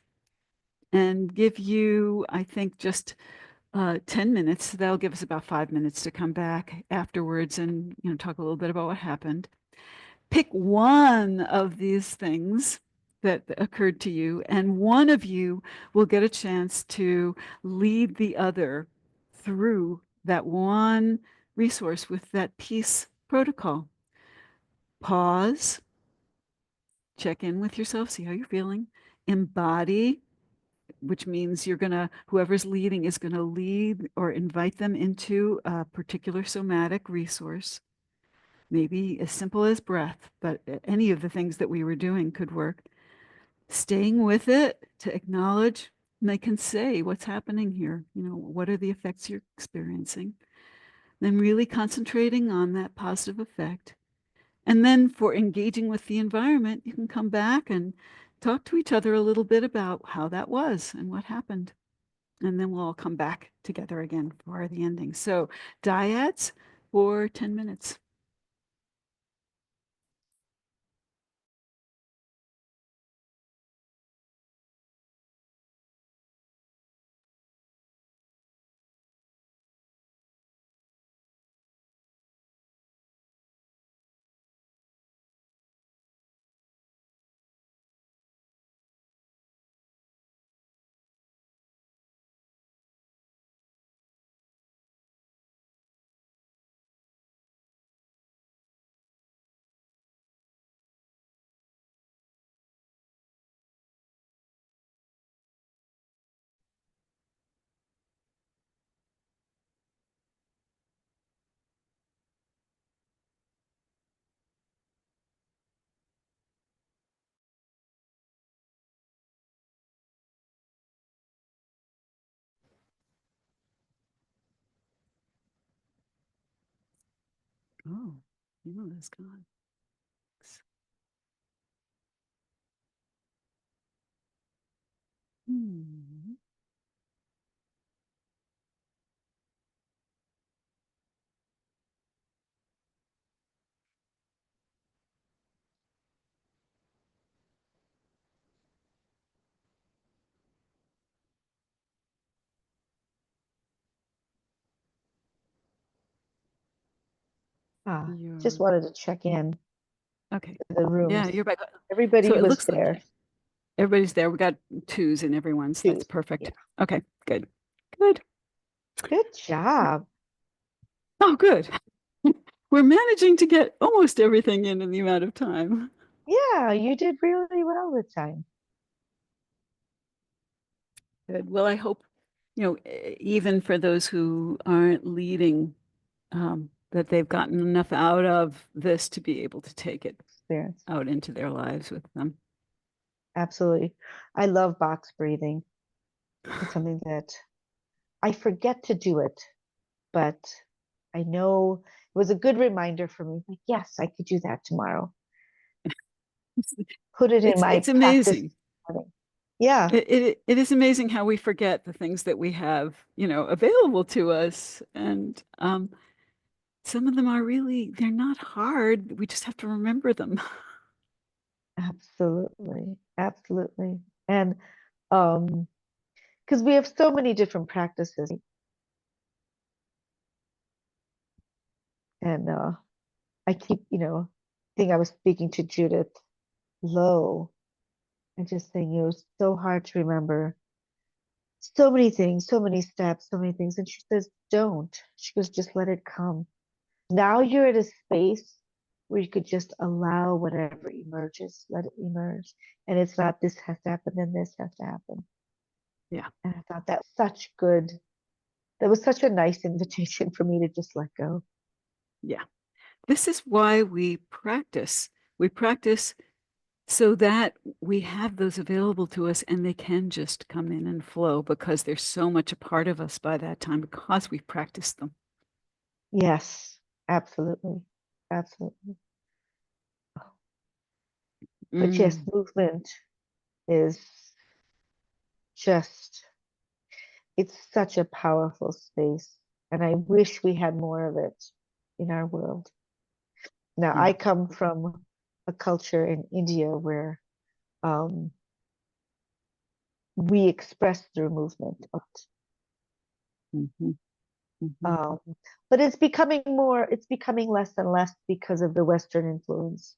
and give you, I think, just 10 minutes. That'll give us about 5 minutes to come back afterwards and talk a little bit about what happened. Pick one of these things that occurred to you, and one of you will get a chance to lead the other through that one resource with that peace protocol. Pause, check in with yourself, see how you're feeling, embody which means whoever's leading is going to lead or invite them into a particular somatic resource, maybe as simple as breath, but any of the things that we were doing could work. Staying with it to acknowledge, and they can say what's happening here. What are the effects you're experiencing? Then really concentrating on that positive effect. And then for engaging with the environment, you can come back and talk to each other a little bit about how that was and what happened. And then we'll all come back together again for the ending. So dyads for 10 minutes. Oh, that's gone. Hmm. Just wanted to check in Okay. the rooms. Yeah, you're back. Everybody So it was looks there. like everybody's there. We got twos in everyone, so that's Twos, perfect. yeah. Okay, good. Good. Good job. Oh, good. We're managing to get almost everything in the amount of time. Yeah, you did really well this time. Good. Well, I hope, even for those who aren't leading, that they've gotten enough out of this to be able to take it Experience. out into their lives with them. Absolutely. I love box breathing. It's something that I forget to do it, but I know it was a good reminder for me. Like, yes, I could do that tomorrow. Put it in my It's practice. amazing. Yeah, It is amazing how we forget the things that we have, available to us. And some of them they're not hard. We just have to remember them. absolutely. Absolutely. And because we have so many different practices. And I keep, I think I was speaking to Judith Lowe and just saying, it was so hard to remember so many things, so many steps, so many things. And she says, don't. She goes, just let it come. Now you're at a space where you could just allow whatever emerges, let it emerge. And it's not this has to happen, then this has to happen. Yeah. And I thought that was such a nice invitation for me to just let go. Yeah. This is why we practice. We practice so that we have those available to us and they can just come in and flow because they're so much a part of us by that time because we've practiced them. Yes, absolutely. Absolutely. But yes, movement is just, it's such a powerful space. And I wish we had more of it in our world. Now, I come from a culture in India where we express through movement. But it's becoming less and less because of the Western influence.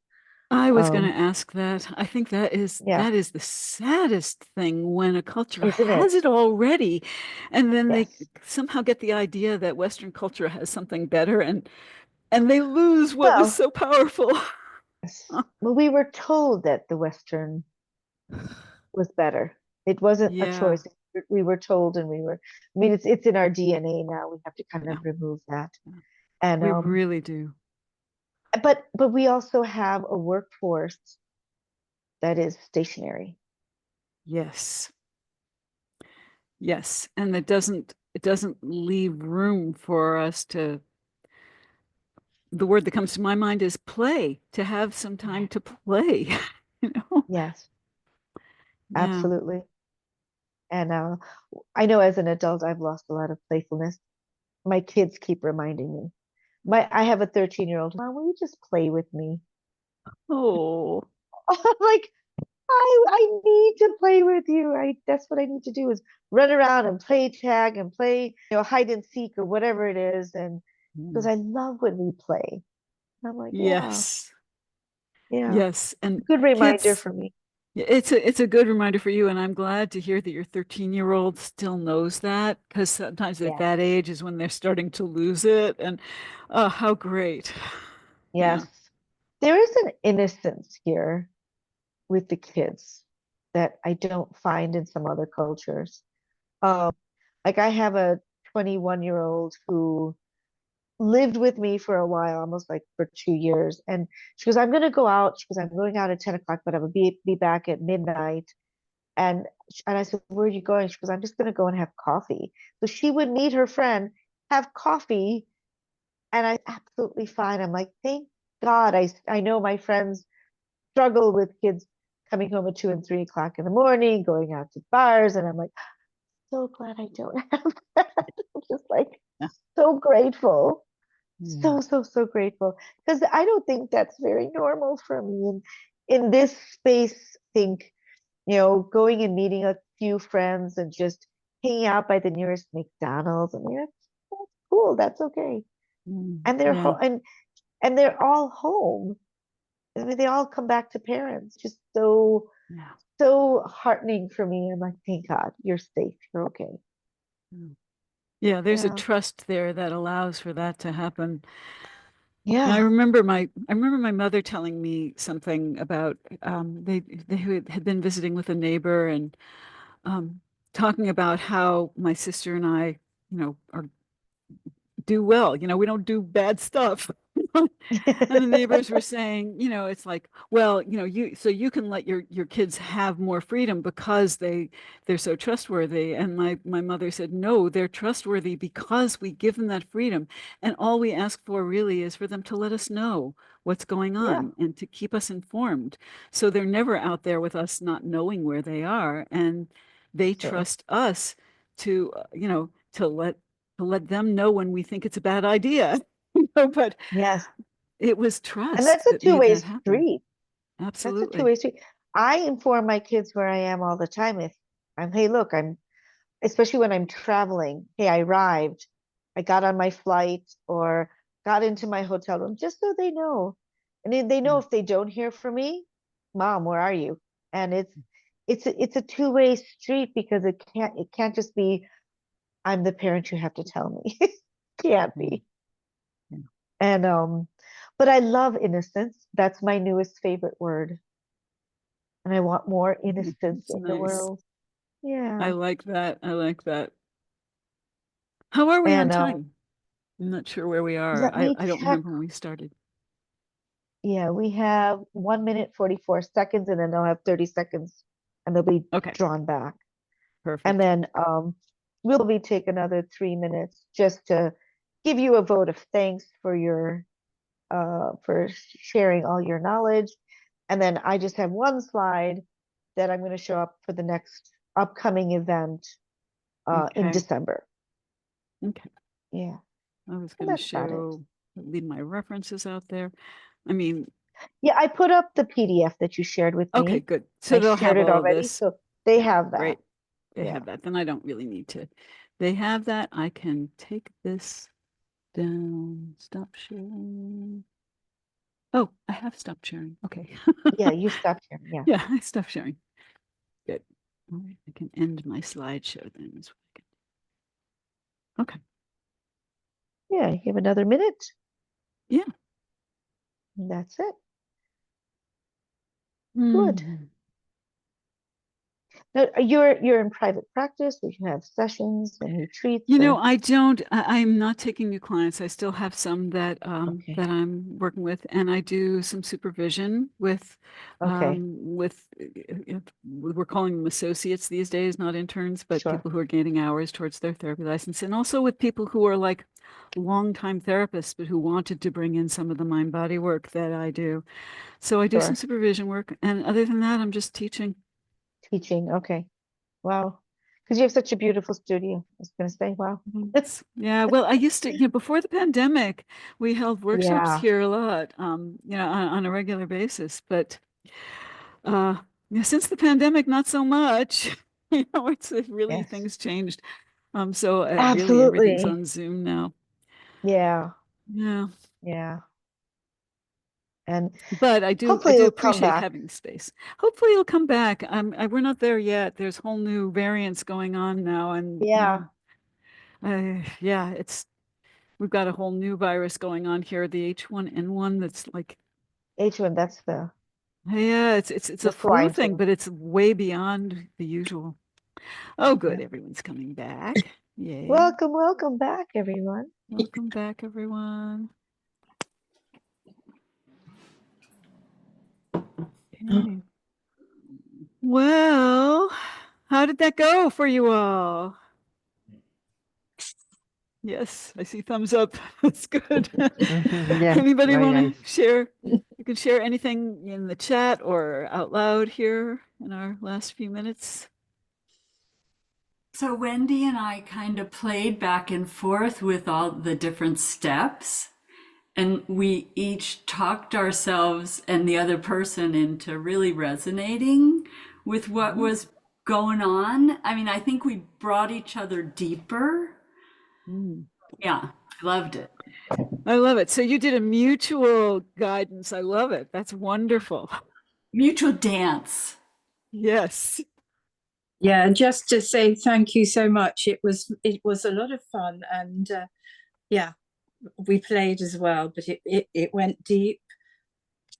I was going to ask that. I think that is the saddest thing when a culture has it already, and then they somehow get the idea that Western culture has something better, and they lose what was so powerful. Well, we were told that the Western was better. It wasn't a choice. we were told, and I mean, it's in our DNA now. We have to kind of Yeah. remove that. Yeah. And We really do. but we also have a workforce that is stationary. Yes. Yes. And it doesn't leave room for us to, the word that comes to my mind is play, to have some time to play. You know? Yes, Yeah. absolutely. And I know as an adult, I've lost a lot of playfulness. My kids keep reminding me. I have a 13-year-old. Mom, will you just play with me? Oh. I'm like, I need to play with you. That's what I need to do is run around and play tag and play, hide and seek or whatever it is. And because I love when we play. And I'm like, yeah, Yes. yeah. Yes. And Good reminder kids, for me. it's a good reminder for you. And I'm glad to hear that your 13-year-old still knows that, because sometimes at Yeah. that age is when they're starting to lose it. And oh, how great. Yes. Yeah. There is an innocence here with the kids that I don't find in some other cultures. Like I have a 21-year-old who lived with me for a while, almost like for 2 years. And she goes, I'm going to go out. She goes, I'm going out at 10 o'clock, but I will be back at midnight. And I said, where are you going? She goes, I'm just going to go and have coffee. So she would meet her friend, have coffee, and I absolutely fine. I'm like, thank God. I know my friends struggle with kids coming home at 2 and 3 o'clock in the morning, going out to bars, and I'm like, so glad I don't have that. I'm just like Yeah. so grateful. Yeah. So grateful. Because I don't think that's very normal for me. And in this space, I think, going and meeting a few friends and just hanging out by the nearest McDonald's. I mean, that's cool. That's okay. And they're Yeah. home and they're all home. I mean, they all come back to parents. Just Yeah. so heartening for me. I'm like, thank God, you're safe. You're okay. Yeah, there's a Yeah. trust there that allows for that to happen. And I Yeah. remember my mother telling me something about they had been visiting with a neighbor and um, talking about how my sister and I, are do well. We don't do bad stuff. And the neighbors were saying, it's like, well, you can let your kids have more freedom because they're so trustworthy. And my mother said, no, they're trustworthy because we give them that freedom. And all we ask for really is for them to let us know what's going Yeah. on and to keep us informed. So they're never out there with us not knowing where they are. And they True. trust us to, to let them know when we think it's a bad idea. But Yes. it was And trust that's a that made two-way that happen. street. That's a Absolutely. two-way street. I inform my kids where I am all the time. If hey, look, especially when I'm traveling. Hey, I arrived. I got on my flight or got into my hotel room, just so they know. And then they know Yeah. if they don't hear from me, Mom, where are you? And it's a two-way street because it can't just be I'm the parent you have to tell me. Can't Mm. be. Yeah. And but I love innocence. That's my newest favorite word. And I want more innocence It's in the nice. world. I Yeah. like that. I like that. How are we on And time? I'm not sure where we are. let I, me I don't check. remember when we started. Yeah, we have 1 minute 44 seconds, and then they'll have 30 seconds, and they'll be Okay, drawn back. And perfect. then we'll be take another 3 minutes just to give you a vote of thanks for sharing all your knowledge. And then I just have one slide that I'm going to show up for the next upcoming event in Okay. December. Okay. Yeah, I was and going to that's about it. leave my references out there. I mean, Yeah, I put up the PDF that you shared with okay, me. good. So I they'll shared have it all of already, this. so they Yeah, have that. great. They Yeah. have that. Then I don't really need to. They have that. I can take this down, stop sharing. Oh, I have stopped sharing. Okay. Yeah, you stopped sharing. Yeah. Yeah, I stopped sharing. Good. All right, I can end my slideshow then. Is what I can. Okay. Yeah, you have another minute. Yeah. And that's it. Good. Mhm. No, you're in private practice, or you have sessions and retreats, You know, or I'm not taking new clients. I still have some that okay, that I'm working with, and I do some supervision okay, we're calling them associates these days, not interns, but sure, people who are gaining hours towards their therapy license, and also with people who are like longtime therapists, but who wanted to bring in some of the mind body work that I do. So I do some sure. supervision work, and other than that, I'm just teaching. Teaching, okay. Wow. Because you have such a beautiful studio. I was gonna say, wow. Yeah, well, I used to, before the pandemic, we held workshops Yeah, here a lot, on a regular basis. But uh, since the pandemic, not so much. It's really yes, things changed. So really everything's absolutely. on Zoom now. Yeah, Yeah, yeah. And but I hopefully do it'll come appreciate back. having the space. Hopefully it'll come back. We're not there yet. There's whole new variants going on now, and Yeah, yeah, we've got a whole new virus going on here, the H1N1, that's like, H1, that's the yeah, it's a flu swine thing, flu. but it's way beyond the usual. Oh, good, Yeah. everyone's coming back. Yay. Welcome, welcome back, everyone. Welcome back, everyone. Okay. Well, how did that go for you all? Yes, I see thumbs up. That's good. Yeah, Anybody very want to nice. share? You can share anything in the chat or out loud here in our last few minutes. So Wendy and I kind of played back and forth with all the different steps, and we each talked ourselves and the other person into really resonating with what was going on. I mean, I think we brought each other deeper. Mm. Yeah, I loved it. I love it. So you did a mutual guidance. I love it. That's wonderful. Mutual dance. Yes. Yeah, just to say thank you so much. It was a lot of fun, and yeah, we played as well, but it went deep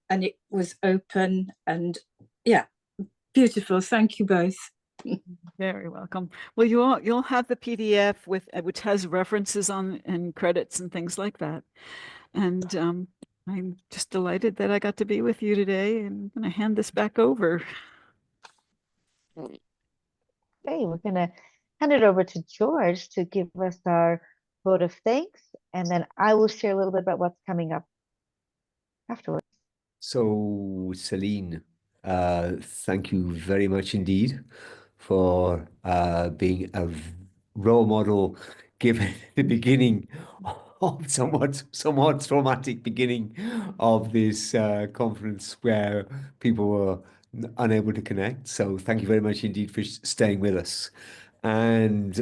and it was open, and yeah, beautiful. Thank you both. Very welcome. Well, you'll have the PDF with which has references on and credits and things like that. And I'm just delighted that I got to be with you today. And I'm going to hand this back over. Okay, we're gonna hand it over to George to give us our vote of thanks, and then I will share a little bit about what's coming up afterwards. So, Celine, thank you very much indeed for being a role model, given the beginning of somewhat traumatic beginning of this conference where people were unable to connect. So, thank you very much indeed for staying with us, and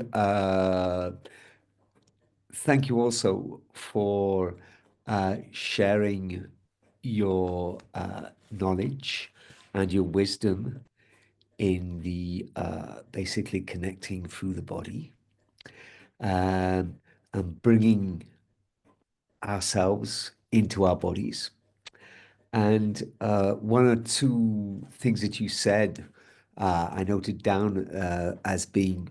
thank you also for sharing your knowledge and your wisdom in the basically connecting through the body, and bringing ourselves into our bodies. And one or two things that you said, I noted down as being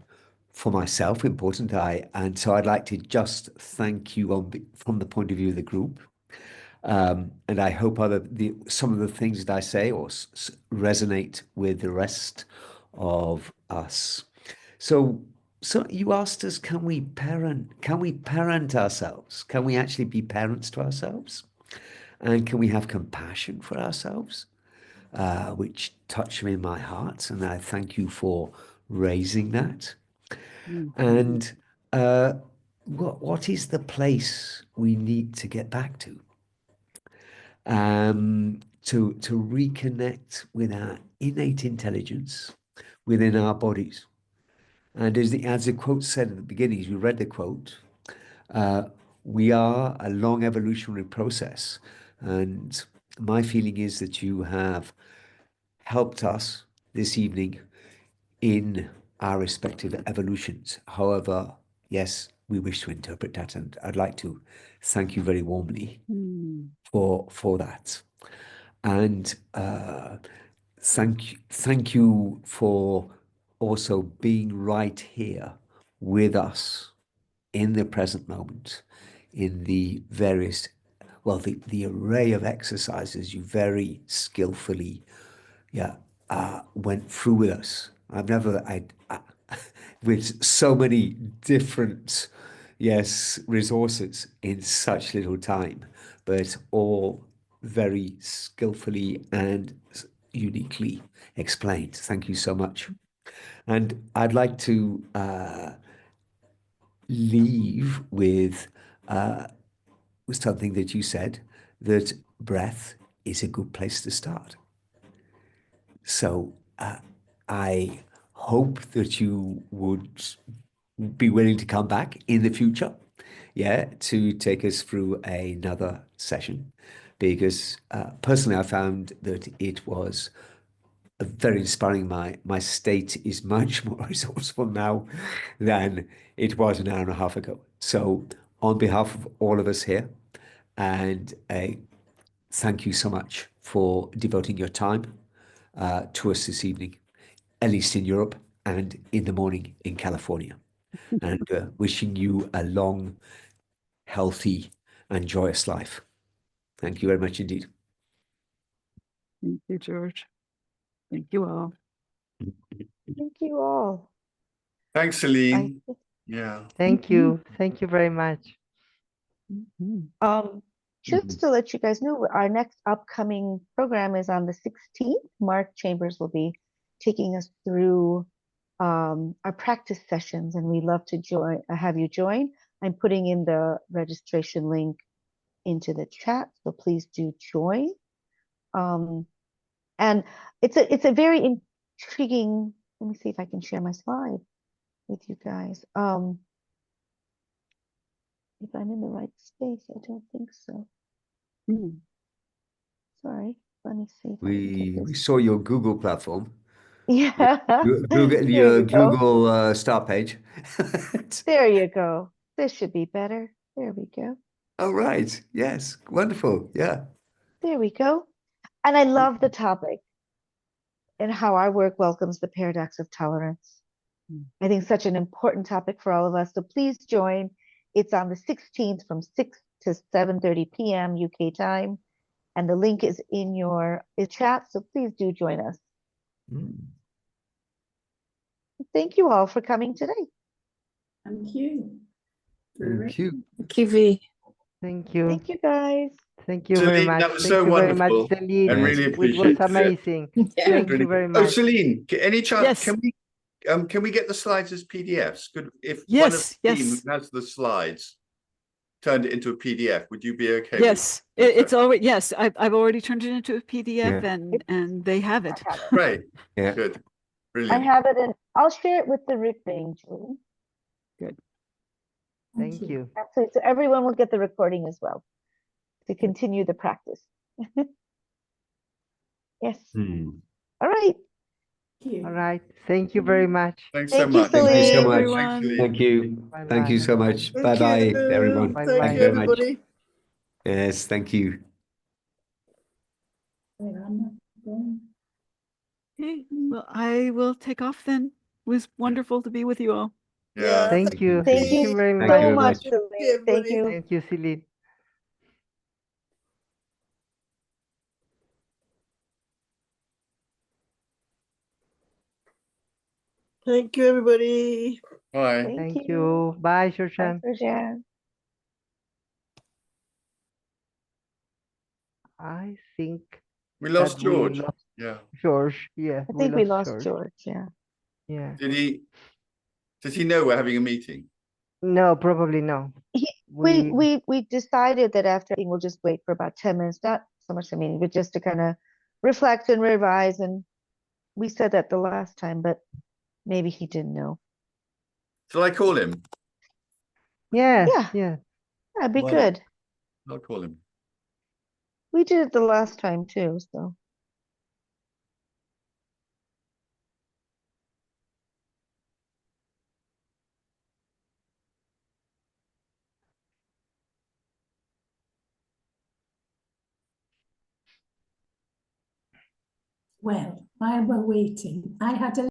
for myself important. And so I'd like to just thank you from the point of view of the group. And I hope some of the things that I say or resonate with the rest of us. So you asked us, can we parent ourselves? Can we actually be parents to ourselves? And can we have compassion for ourselves? Which touched me in my heart, and I thank you for raising that. And what is the place we need to get back to? To reconnect with our innate intelligence within our bodies. And as the quote said at the beginning, as we read the quote, we are a long evolutionary process. And my feeling is that you have helped us this evening in our respective evolutions. However, yes, we wish to interpret that, and I'd like to thank you very warmly for that. And thank you for also being right here with us in the present moment, in the various, well, the array of exercises you very skillfully, went through with us. I've never, with so many different, yes, resources in such little time, but all very skillfully and uniquely explained. Thank you so much. And I'd like to leave with something that you said, that breath is a good place to start. So I hope that you would be willing to come back in the future, to take us through another session, because personally I found that it was very inspiring. My state is much more resourceful now than it was an hour and a half ago. So on behalf of all of us here, and thank you so much for devoting your time to us this evening, at least in Europe, and in the morning in California. And wishing you a long, healthy, and joyous life. Thank you very much indeed. Thank you, George. Thank you all. Thank you all. Thanks, Selene. Yeah. Thank you. Thank you very much. Just to let you guys know, our next upcoming program is on the 16th. Mark Chambers will be taking us through our practice sessions, and we'd love to have you join. I'm putting in the registration link into the chat, so please do join. And it's a very intriguing. Let me see if I can share my slide with you guys. If I'm in the right space, I don't think so. Sorry, let me see if I can get We this. saw your Google platform. Yeah, Google, there your you go. Google start page. There you go. This should be better. There we go. Oh, right. Yes. Wonderful. Yeah. There we go. And I love the topic and how our work welcomes the paradox of tolerance. I think such an important topic for all of us. So please join. It's on the 16th from 6 to 7:30 p.m. UK time. And the link is in your chat. So please do join us. Thank you all for coming today. Thank you. Thank you. Thank you, V. Thank you. Thank you, guys. Thank you very Celine, much. that was Thank so you very much, wonderful. Celine. I really It was appreciated it. amazing. Yeah. Thank Really you very good. Oh, much. Celine, any chance Yes. can we get the slides as PDFs? Could if Yes, one of the team yes. who has the slides turned it into a PDF, would you be okay Yes, with it's that? already, yes, I've already turned it into a PDF, Yeah. and they have it. I have it. Great. Yeah. Good. I Brilliant. have it, and I'll share it with the recording, Julie. Good. Thank you. Absolutely. So everyone will get the recording as well to continue the practice. Yes. All right. All right. Thank you very much. Thanks so Thank you, much. Thank you so Celine. much. everyone. Celine. Thank you. Bye Thank you bye. so much. Thank Bye-bye, you. everyone. Bye Thank bye. Thank you, you very much. everybody. Yes, thank you. Okay, well, I will take off then. It was wonderful to be with you all. Yeah. Thank you. Thank Thank you you very Thank much. you so very much, much. Celine. Thank you. Thank you, Celine. Thank you, everybody. Bye. Thank Thank you. you. Bye, Bye, Shoshan. Georgianne. I think We lost that we George. lost Yeah. George. Yeah, I we think we lost lost George. George. Yeah. Yeah. Does he know we're having a meeting? No, probably no. We decided that after we'll just wait for about 10 minutes, not so much a meeting, but just to kind of reflect and revise. And we said that the last time, but maybe he didn't know. Shall I call him? Yeah. Yeah. Yeah. That'd be Well, good. I'll call him. We did it the last time too, so. Well, while we're waiting, I had a